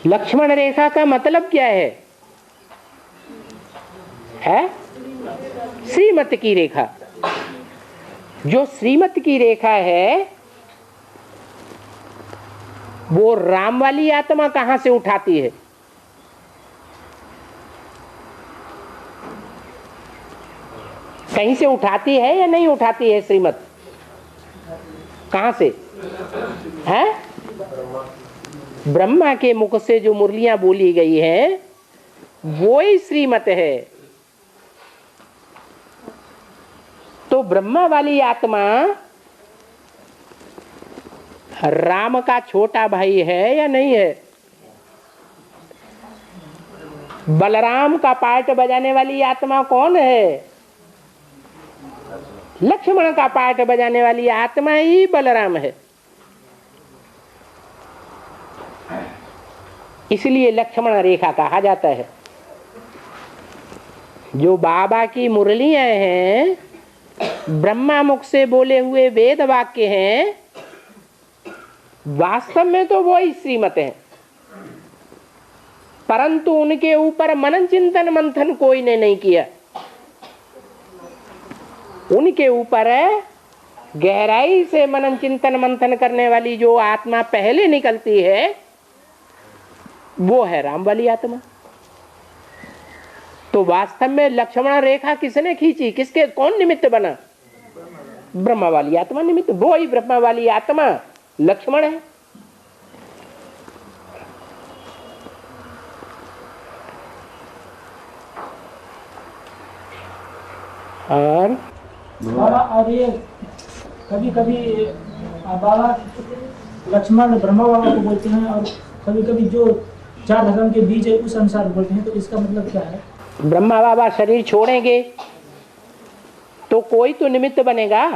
लक्ष्मण रेखा का मतलब क्या है? श्रीमत की रेखा। जो श्रीमत की रेखा है वो राम वाली आत्मा कहां से उठाती है? कहीं से उठाती है या नहीं उठाती है? श्रीमत कहां से है? ब्रह्मा के मुख से जो मुरलियां बोली गई है वो ही श्रीमत है। तो ब्रह्मा वाली आत्मा राम का छोटा भाई है या नहीं है? बलराम का पार्ट बजाने वाली आत्मा कौन है? लक्ष्मण का पार्ट बजाने वाली आत्मा ही बलराम है। इसलिए लक्ष्मण रेखा कहा जाता है। जो बाबा की मुरलियां हैं, ब्रह्मा मुख से बोले हुए वेद वाक्य हैं, वास्तव में तो वो ही श्रीमत है, परंतु उनके ऊपर मनन चिंतन मंथन कोई ने नहीं किया। उनके ऊपर गहराई से मनन चिंतन मंथन करने वाली जो आत्मा पहले निकलती है वो है राम वाली आत्मा। तो वास्तव में लक्ष्मण रेखा किसने खींची? किसके कौन निमित्त बना? ब्रह्मा वाली आत्मा निमित्त। वो ही ब्रह्मा वाली आत्मा लक्ष्मण है। और बाबा, और ये कभी कभी बाबा लक्ष्मण ब्रह्मा बाबा को बोलते हैं और कभी कभी जो चार धर्म के बीज है उस अनुसार बोलते हैं, तो इसका मतलब क्या है? ब्रह्मा बाबा शरीर छोड़ेंगे तो कोई तो निमित्त बनेगा।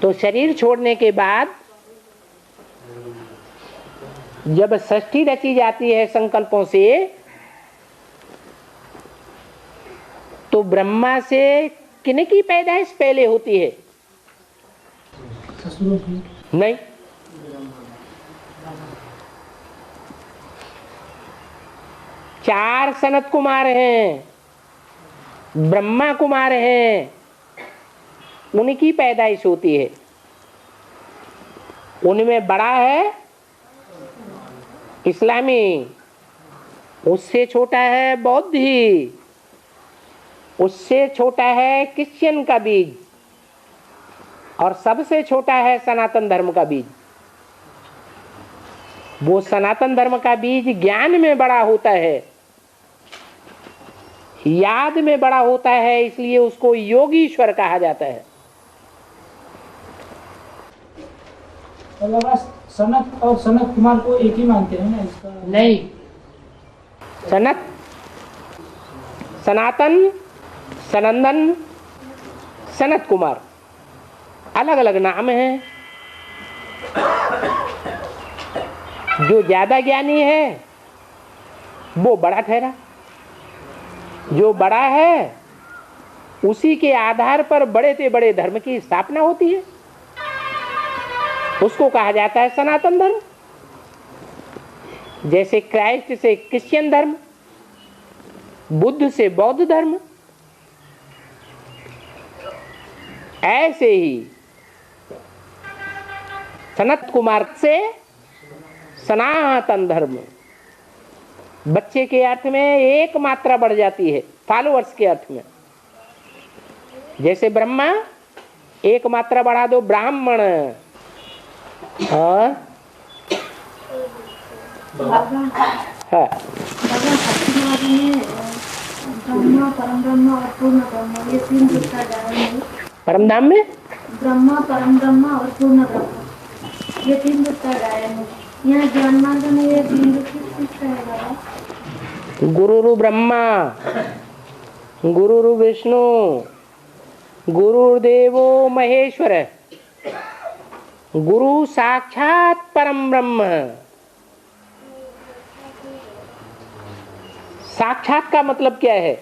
तो शरीर छोड़ने के बाद जब षष्ठी रची जाती है संकल्पों से, तो ब्रह्मा से किनकी पैदाइश पहले होती है? ससुरों की नहीं, चार सनत कुमार हैं, ब्रह्मा कुमार हैं, उनकी पैदाइश होती है। उनमें बड़ा है इस्लामी, उससे छोटा है बौद्धि, उससे छोटा है क्रिश्चियन का बीज, और सबसे छोटा है सनातन धर्म का बीज। वो सनातन धर्म का बीज ज्ञान में बड़ा होता है, याद में बड़ा होता है, इसलिए उसको योगीश्वर कहा जाता है। और बाबा सनत और सनत कुमार को एक ही मानते हैं ना? इसका नहीं, सनत, सनातन, सनंदन, सनत कुमार अलग अलग नाम हैं। जो ज्यादा ज्ञानी है वो बड़ा ठहरा। जो बड़ा है उसी के आधार पर बड़े से बड़े धर्म की स्थापना होती है, उसको कहा जाता है सनातन धर्म। जैसे क्राइस्ट से क्रिश्चियन धर्म, बुद्ध से बौद्ध धर्म, ऐसे ही सनत कुमार से सनातन धर्म। बच्चे के अर्थ में एक मात्रा बढ़ जाती है, फॉलोअर्स के अर्थ में। जैसे ब्रह्मा एक मात्रा बढ़ा दो ब्राह्मण। और हाँ, ब्रह्मा परम ब्रह्म और पूर्ण ब्रह्म, ये 3 दिखता है। परम धाम में ब्रह्मा परम ब्रह्म और पूर्ण ब्रह्म, ये 3 दिखता है। यहाँ ज्ञान मार्ग में ये 3 दिखता है। गुरुरु ब्रह्मा, गुरुरु विष्णु, गुरुर्देवो महेश्वर, गुरु साक्षात परम ब्रह्म। साक्षात का मतलब क्या है?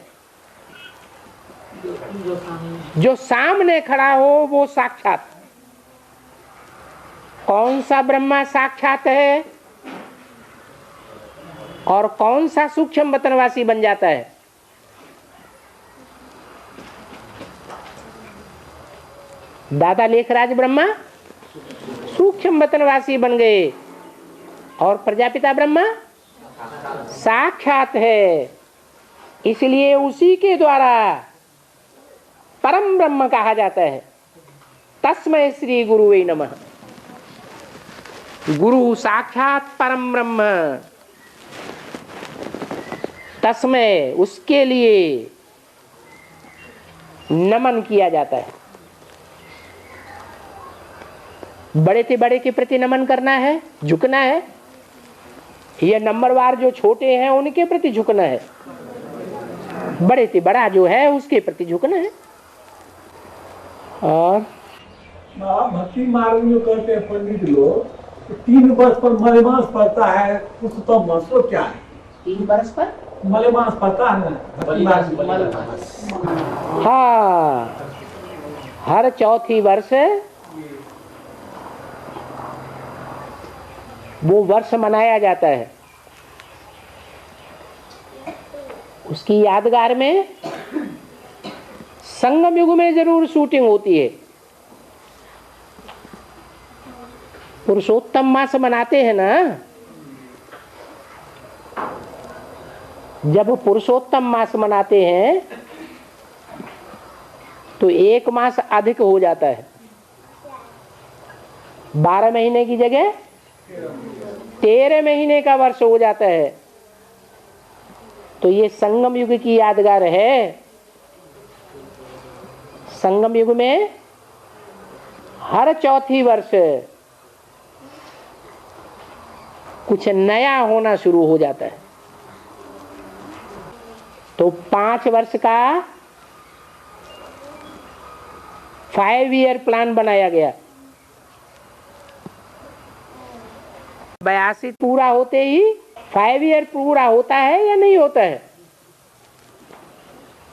जो सामने खड़ा हो वो साक्षात। कौन सा ब्रह्मा साक्षात है और कौन सा सूक्ष्म वतनवासी बन जाता है? दादा लेखराज ब्रह्मा सूक्ष्म वतनवासी बन गए और प्रजापिता ब्रह्मा साक्षात है, इसलिए उसी के द्वारा परम ब्रह्म कहा जाता है। तस्मै श्री गुरुवे नमः। गुरु साक्षात परम ब्रह्म, तस्मै उसके लिए नमन किया जाता है। बड़े से बड़े के प्रति नमन करना है, झुकना है। यह नंबरवार जो छोटे हैं उनके प्रति झुकना है, बड़े से बड़ा जो है उसके प्रति झुकना है। और भक्ति मार्ग में करते हैं पंडित लोग, 3 वर्ष पर मलेमास पड़ता है, कुछ तो मतलब क्या है? 3 वर्ष पर मलेमास पड़ता है ना? हाँ, हर चौथी वर्ष वो वर्ष मनाया जाता है। उसकी यादगार में संगम युग में जरूर शूटिंग होती है। पुरुषोत्तम मास मनाते हैं ना, जब पुरुषोत्तम मास मनाते हैं तो 1 मास अधिक हो जाता है। 12 महीने की जगह 13 महीने का वर्ष हो जाता है। तो ये संगम युग की यादगार है। संगम युग में हर चौथी वर्ष कुछ नया होना शुरू हो जाता है। तो 5 वर्ष का 5 ईयर प्लान बनाया गया। 82 पूरा होते ही 5 ईयर पूरा होता है या नहीं होता है?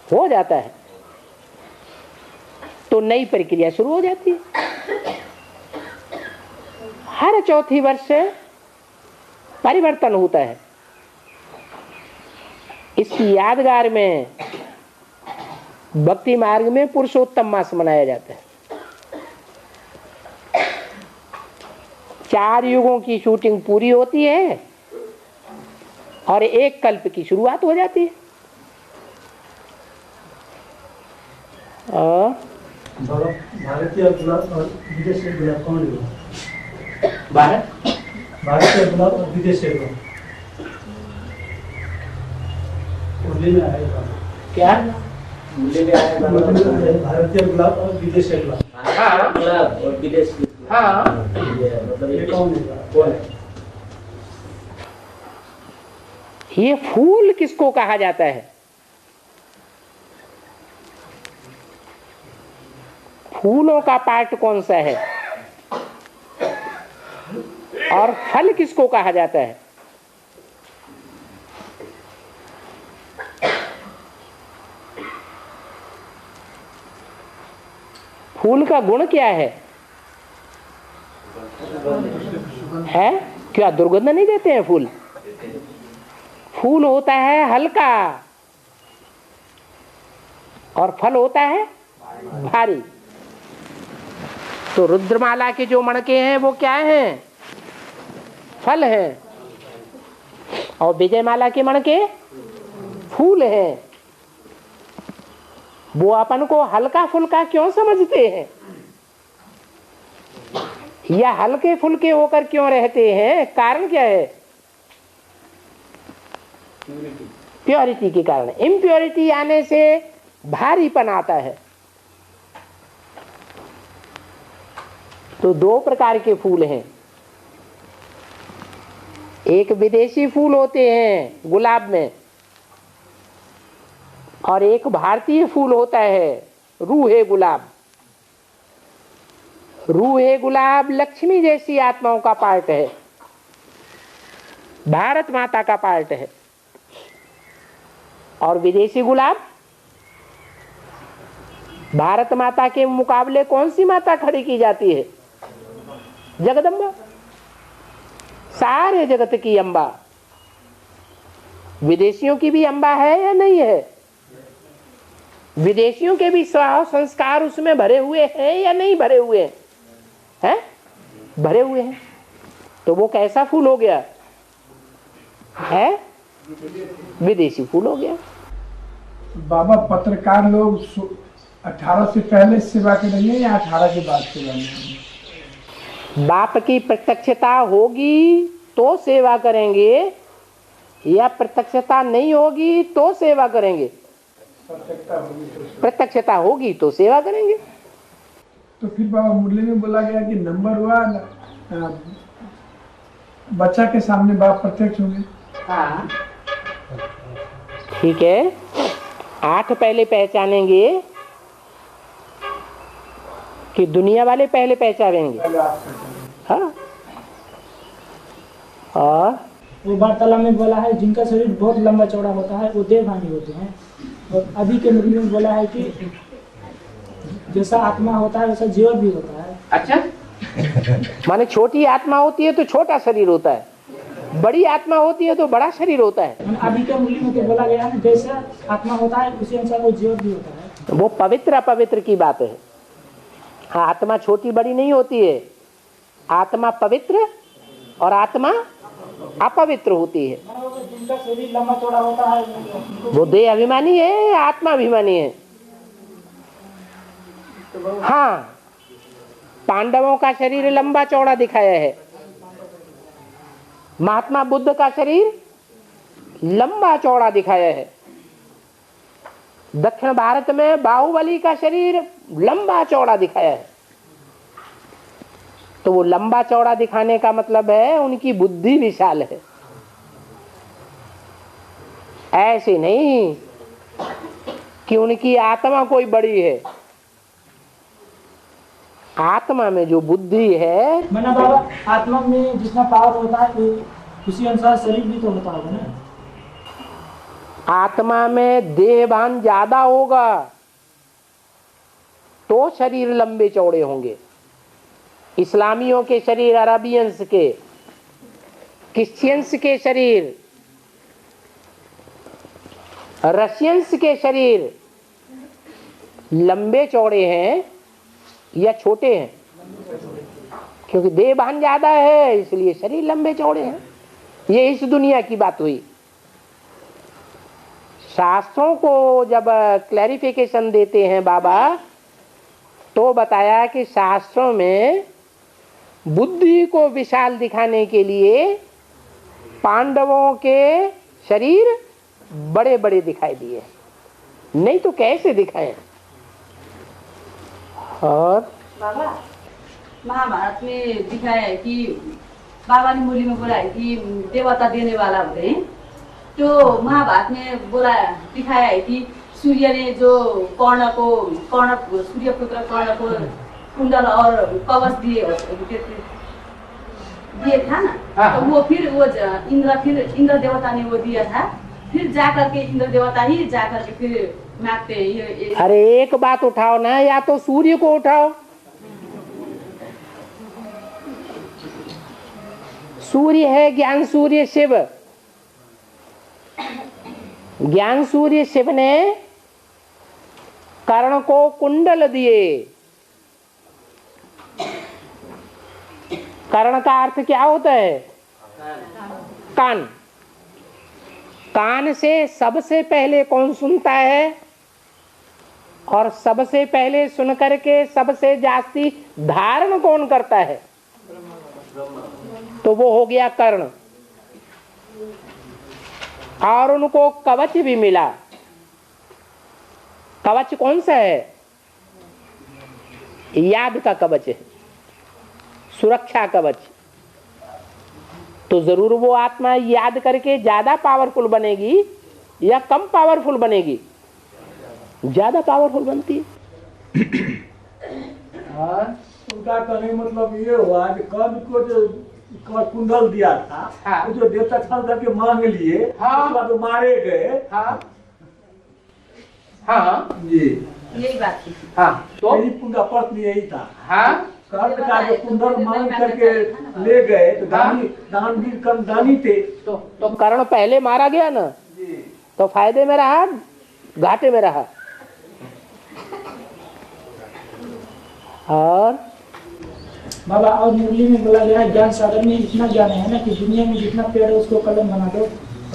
हो जाता है। तो नई प्रक्रिया शुरू हो जाती है। हर चौथी वर्ष परिवर्तन होता है। इसकी यादगार में भक्ति मार्ग में पुरुषोत्तम मास मनाया जाता है। 4 युगों की शूटिंग पूरी होती है और 1 कल्प की शुरुआत हो जाती है। भारतीय गुलाब और विदेशी गुलाब कौन है? भारतीय गुलाब और विदेशी गुलाब में आएगा क्या? भारतीय गुलाब और विदेशी गुलाब। हाँ, गुलाब और विदेशी। हाँ, मतलब ये कौन है? ये फूल किसको कहा जाता है? फूलों का पार्ट कौन सा है? और फल किसको कहा जाता है? फूल का गुण क्या है? क्या दुर्गंध नहीं देते हैं फूल? फूल होता है हल्का और फल होता है भारी। तो रुद्रमाला के जो मणके हैं वो क्या हैं? फल हैं। और विजयमाला के मणके फूल हैं। वो अपन को हल्का फुल्का क्यों समझते हैं? या हल्के फुल्के होकर क्यों रहते हैं? कारण क्या है? प्योरिटी के कारण। इम्प्योरिटी आने से भारीपन आता है। तो दो प्रकार के फूल हैं, एक विदेशी फूल होते हैं गुलाब में, और एक भारतीय फूल होता है रूहे गुलाब। रूहे गुलाब लक्ष्मी जैसी आत्माओं का पार्ट है, भारत माता का पार्ट है। और विदेशी गुलाब, भारत माता के मुकाबले कौन सी माता खड़ी की जाती है? जगदम्बा, सारे जगत की अम्बा। विदेशियों की भी अम्बा है या नहीं है? विदेशियों के भी स्वभाव संस्कार उसमें भरे हुए हैं या नहीं भरे हुए हैं? भरे हुए हैं। तो वो कैसा फूल हो गया है? विदेशी फूल हो गया। बाबा पत्रकार लोग 18 से पहले सेवा करेंगे या 18 के बाद सेवा करेंगे? बाप की प्रत्यक्षता होगी तो सेवा करेंगे, या प्रत्यक्षता नहीं होगी तो सेवा करेंगे? प्रत्यक्षता होगी तो सेवा करेंगे। तो फिर बाबा मुरली में बोला गया कि नंबर 1 बच्चा के सामने बाप प्रत्यक्ष होंगे। ठीक है, 8 पहले पहचानेंगे कि दुनिया वाले पहले पहचानेंगे? हाँ। और वो वार्तालाप में बोला है जिनका शरीर बहुत लंबा चौड़ा होता है वो देवभानी होते हैं। और अभी के मुरली में बोला है कि जैसा आत्मा होता है वैसा जीवन भी होता है। अच्छा, माने छोटी आत्मा होती है तो छोटा शरीर होता है, बड़ी आत्मा होती है तो बड़ा शरीर होता है। अभी के मुरली में तो बोला गया है जैसा आत्मा होता है उसी अनुसार वो जीवन भी होता है। वो पवित्र अपवित्र की बात है। हाँ, आत्मा छोटी बड़ी नहीं होती है, आत्मा पवित्र और आत्मा अपवित्र होती है। जिनका शरीर लंबा चौड़ा होता है वो देह अभिमानी है, आत्मा अभिमानी है। हाँ, पांडवों का शरीर लंबा चौड़ा दिखाया है, महात्मा बुद्ध का शरीर लंबा चौड़ा दिखाया है। दक्षिण भारत में बाहुबली का शरीर लंबा चौड़ा दिखाया है। तो वो लंबा चौड़ा दिखाने का मतलब है उनकी बुद्धि विशाल है, ऐसे नहीं कि उनकी आत्मा कोई बड़ी है। आत्मा में जो बुद्धि है, मैंने बाबा आत्मा में जितना पावर होता है उसी अनुसार शरीर भी तो होता होगा ना। आत्मा में देहभान ज्यादा होगा तो शरीर लंबे चौड़े होंगे। इस्लामियों के शरीर, अरबियंस के, क्रिश्चियंस के शरीर, रशियंस के शरीर लंबे चौड़े हैं या छोटे हैं? क्योंकि देहभान ज्यादा है इसलिए शरीर लंबे चौड़े हैं। ये इस दुनिया की बात हुई। शास्त्रों को जब क्लैरिफिकेशन देते हैं बाबा तो बताया कि शास्त्रों में बुद्धि को विशाल दिखाने के लिए पांडवों के शरीर बड़े बड़े दिखाई दिए, नहीं तो कैसे दिखाए। और बाबा महाभारत में दिखाया है कि बाबा ने मुरली में बोला है कि देवता देने वाला होते हैं। तो महाभारत में बोला दिखाया है कि सूर्य ने जो सूर्य पुत्र कर्ण को कुंडल और कवच दिए था ना। तो वो फिर इंद्र देवता ने वो दिया था। फिर जाकर के इंद्र देवता ही जाकर के फिर मांगते हैं। अरे एक बात उठाओ ना, या तो सूर्य को उठाओ। सूर्य है ज्ञान सूर्य शिव। ज्ञान सूर्य शिव ने कर्ण को कुंडल दिए। कर्ण का अर्थ क्या होता है? कान। कान से सबसे पहले कौन सुनता है? और सबसे पहले सुन करके सबसे जास्ती धारण कौन करता है? तो वो हो गया कर्ण। और उनको कवच भी मिला। कवच कौन सा है? याद का कवच है, सुरक्षा कवच। तो जरूर वो आत्मा याद करके ज्यादा पावरफुल बनेगी या कम पावरफुल बनेगी? ज्यादा पावरफुल बनती है। उनका कहने मतलब ये हुआ कि कर्ण को जो कुंडल दिया था, हाँ। वो जो देवता छल करके मांग लिए, हाँ। उसके बाद वो मारे गए। हाँ हाँ जी यही बात थी। हाँ। तो यही उनका प्रश्न यही था। हाँ कर्ण का जो कुंडल मांग करके ले गए, तो दानवीर कर्ण दानी थे। तो कर्ण पहले मारा गया ना, तो फायदे में रहा घाटे में रहा? और बाबा और मुरली में बोला गया है ज्ञान सागर में इतना ज्ञान है ना कि दुनिया में जितना पेड़ है उसको कलम बना दो,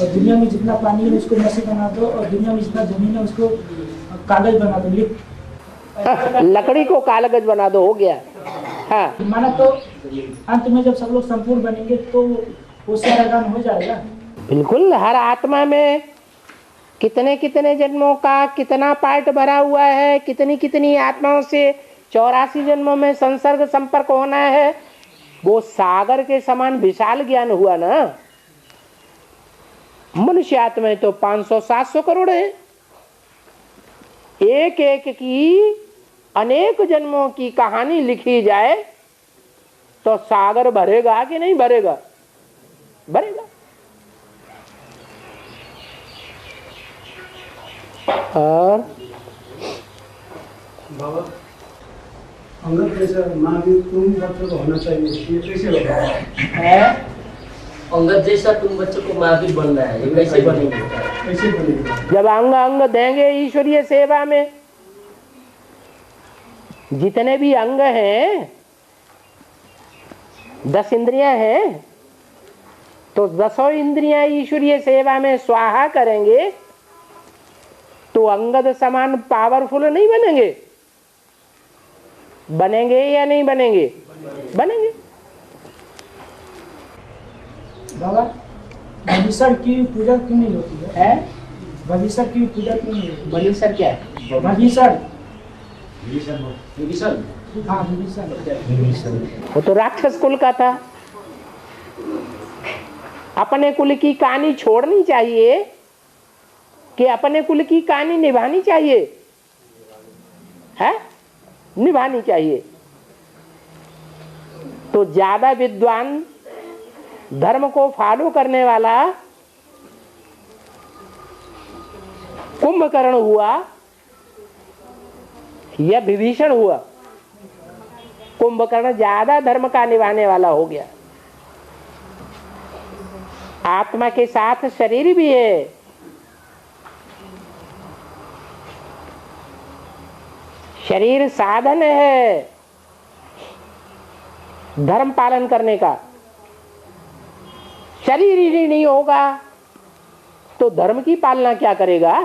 और दुनिया में जितना पानी है उसको मछली बना दो, और दुनिया में जितना जमीन है उसको कागज बना दो, लिख लकड़ी को कागज बना दो, हो गया। हाँ माना तो अंत में जब सब लोग संपूर्ण बनेंगे तो वो सारा ज्ञान हो जाएगा। बिल्कुल। हर आत्मा में कितने कितने जन्मों का कितना पार्ट भरा हुआ है, कितनी कितनी आत्माओं से 84 जन्मों में संसर्ग संपर्क होना है। वो सागर के समान विशाल ज्ञान हुआ ना। मनुष्य आत्माएं तो 500-700 करोड़ है। एक एक की अनेक जन्मों की कहानी लिखी जाए तो सागर भरेगा कि नहीं भरेगा? भरेगा। और बाबा अंगद जैसा महावीर तुम बच्चों को होना चाहिए, ये कैसे होगा? अंगद जैसा तुम बच्चों को महावीर बनना है, ये कैसे बनेंगे? कैसे बनेगा? जब अंग अंग देंगे ईश्वरीय सेवा में। जितने भी अंग हैं, 10 इंद्रियां हैं, तो 10 इंद्रियां ईश्वरीय सेवा में स्वाहा करेंगे तो अंगद समान पावरफुल नहीं बनेंगे? बनेंगे या नहीं बनेंगे? बनेंगे। बाबा भविष्य की पूजा क्यों नहीं होती है? भविष्य की पूजा क्यों नहीं होती? भविष्य क्या है? भविष्य विभीषण। हाँ भविष्य। वो तो राक्षस कुल का था। अपने कुल की कहानी छोड़नी चाहिए कि अपने कुल की कहानी निभानी चाहिए? है, निभानी चाहिए। तो ज्यादा विद्वान धर्म को फॉलो करने वाला कुंभकर्ण हुआ या विभीषण हुआ? कुंभकर्ण ज्यादा धर्म का निभाने वाला हो गया। आत्मा के साथ शरीर भी है। शरीर साधन है धर्म पालन करने का। शरीर ही नहीं होगा तो धर्म की पालना क्या करेगा?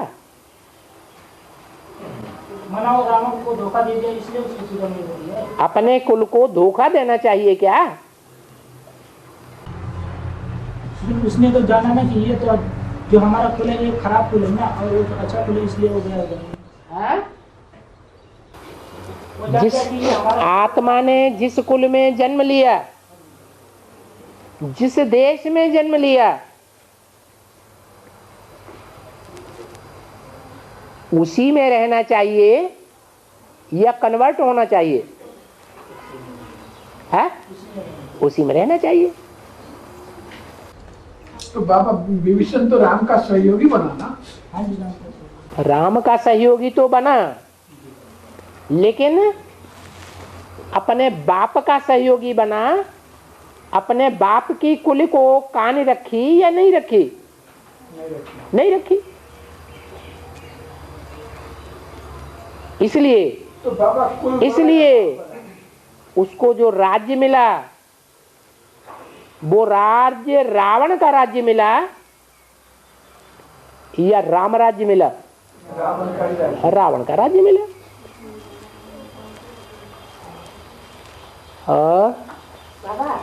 मनाओ रावण को धोखा दे दिया इसलिए उसकी पूजा नहीं होती है। अपने कुल को धोखा देना चाहिए क्या? उसने तो जाना ना कि ये तो जो हमारा कुल है ये खराब कुल है ना, और वो तो अच्छा कुल है इसलिए हो गया। जिस आत्मा ने जिस कुल में जन्म लिया, जिस देश में जन्म लिया, उसी में रहना चाहिए या कन्वर्ट होना चाहिए? है, उसी में रहना चाहिए। तो बाबा विभीषण तो राम का सहयोगी बना ना? हाँ जी, राम का सहयोगी तो बना, लेकिन अपने बाप का सहयोगी बना। अपने बाप की कुल को कान रखी या नहीं रखी? नहीं रखी। इसलिए तो बाबा इसलिए उसको जो राज्य मिला वो राज्य रावण का राज्य मिला या राम राज्य मिला? रावण का राज्य मिला। और बाबा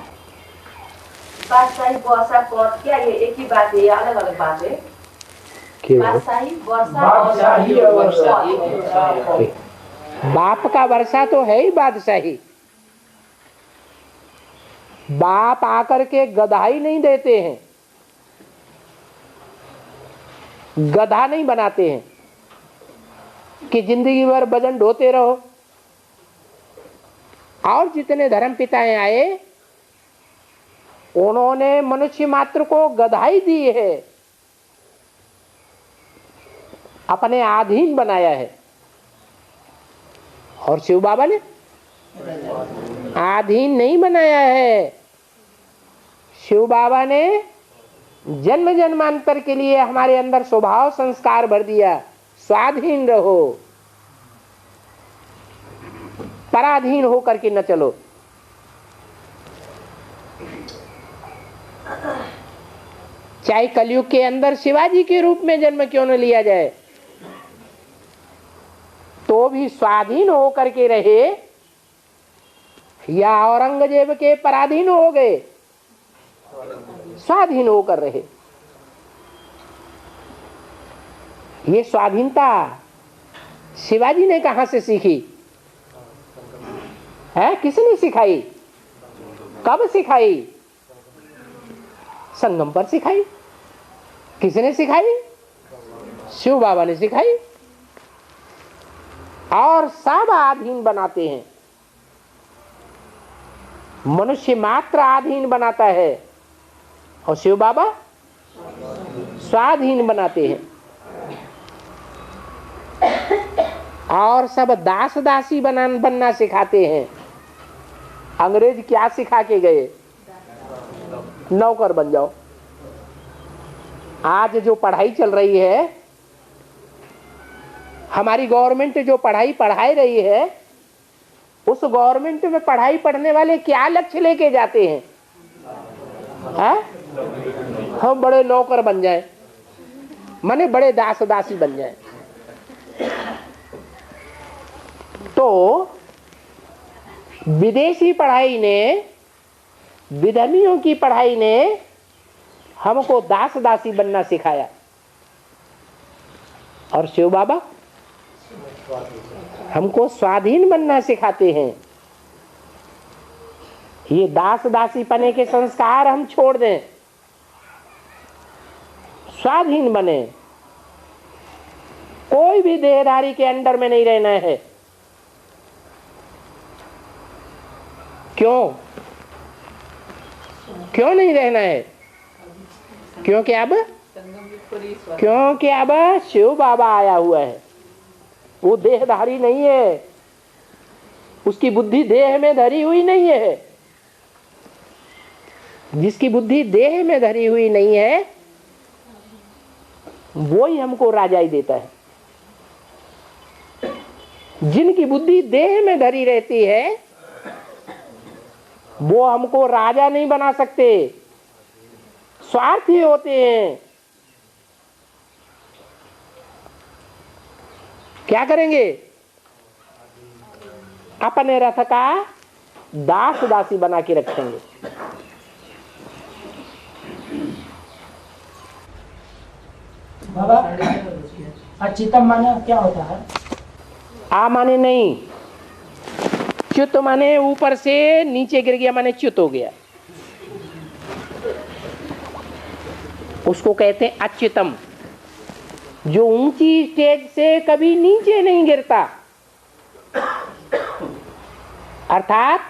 बादशाही वर्षा पद क्या ये एक ही बात है या अलग अलग बात है? बादशाही वर्षा और वर्षा। बाप का वर्षा तो है ही बादशाही। बाप आकर के गधाई नहीं देते हैं, गधा नहीं बनाते हैं कि जिंदगी भर वजन ढोते रहो। और जितने धर्म पिताएं आए उन्होंने मनुष्य मात्र को गधाई दी है, अपने अधीन बनाया है। और शिव बाबा ने अधीन नहीं बनाया है। शिव बाबा ने जन्म जन्मांतर के लिए हमारे अंदर स्वभाव संस्कार भर दिया, स्वाधीन रहो, पराधीन होकर के न चलो। चाहे कलयुग के अंदर शिवाजी के रूप में जन्म क्यों न लिया जाए, तो भी स्वाधीन होकर के रहे, या औरंगजेब के पराधीन हो गए, स्वाधीन होकर रहे। ये स्वाधीनता शिवाजी ने कहां से सीखी है? किसने सिखाई? कब सिखाई? संगम पर सिखाई। किसने सिखाई? शिव बाबा ने सिखाई। और सब अधीन बनाते हैं, मनुष्य मात्र अधीन बनाता है और शिव बाबा स्वाधीन बनाते हैं। और सब दास दासी बनना सिखाते हैं। अंग्रेज क्या सिखा के गए? नौकर बन जाओ। आज जो पढ़ाई चल रही है, हमारी गवर्नमेंट जो पढ़ाई पढ़ाई रही है, उस गवर्नमेंट में पढ़ाई पढ़ने वाले क्या लक्ष्य लेके जाते हैं? हम बड़े नौकर बन जाएं, माने बड़े दास दासी बन जाएं। तो विदेशी पढ़ाई ने, विधर्मियों की पढ़ाई ने हमको दास दासी बनना सिखाया। और शिव बाबा हमको स्वाधीन बनना सिखाते हैं। ये दास दासी पने के संस्कार हम छोड़ दें, स्वाधीन बने। कोई भी देहधारी के अंडर में नहीं रहना है। क्यों नहीं रहना है? क्योंकि अब शिव बाबा आया हुआ है। वो देहधारी नहीं है, उसकी बुद्धि देह में धरी हुई नहीं है। जिसकी बुद्धि देह में धरी हुई नहीं है, वो ही हमको राजाई देता है। जिनकी बुद्धि देह में धरी रहती है, वो हमको राजा नहीं बना सकते, स्वार्थी होते हैं। क्या करेंगे? अपने रथ का दास दासी बना के रखेंगे। बाबा अचितम माने क्या होता है? आ माने नहीं, च्युत माने ऊपर से नीचे गिर गया, माने च्युत हो गया। उसको कहते हैं अच्युतम, जो ऊंची स्टेज से कभी नीचे नहीं गिरता, अर्थात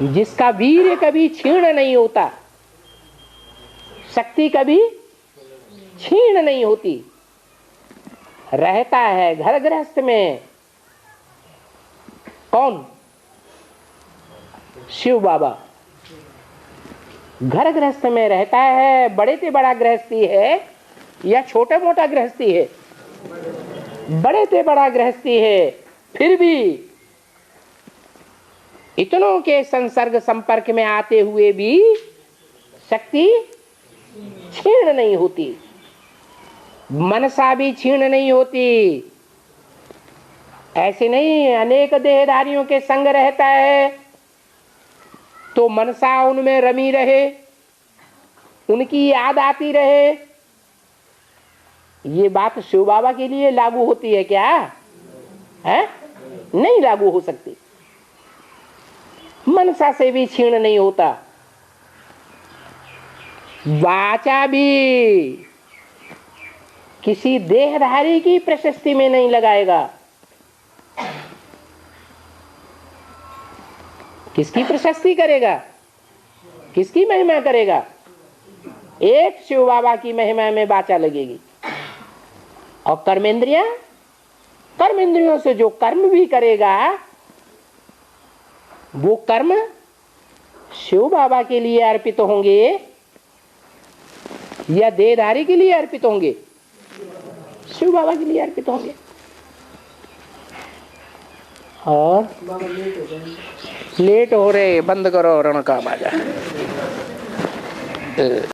जिसका वीर्य कभी क्षीण नहीं होता, शक्ति कभी क्षीण नहीं होती, रहता है घर गृहस्थ में। कौन? शिव बाबा घर गृहस्थ में रहता है। बड़े से बड़ा गृहस्थी है या छोटा मोटा गृहस्थी है? बड़े से बड़ा गृहस्थी है, फिर भी इतनों के संसर्ग संपर्क में आते हुए भी शक्ति क्षीण नहीं होती। मनसा भी क्षीण नहीं होती। ऐसे नहीं अनेक देहधारियों के संग रहता है तो मनसा उनमें रमी रहे, उनकी याद आती रहे। ये बात शिव बाबा के लिए लागू होती है क्या? है नहीं लागू हो सकती। मनसा से भी क्षीण नहीं होता। वाचा भी किसी देहधारी की प्रशस्ति में नहीं लगाएगा। किसकी प्रशस्ति करेगा? किसकी महिमा करेगा? एक शिव बाबा की महिमा में वाचा लगेगी। और कर्मेंद्रियां, कर्मेंद्रियों से जो कर्म भी करेगा वो कर्म शिव बाबा के लिए अर्पित होंगे या देहधारी के लिए अर्पित होंगे? शिव बाबा के लिए अर्पित होंगे। और लेट हो रहे, बंद करो रण का बाजा।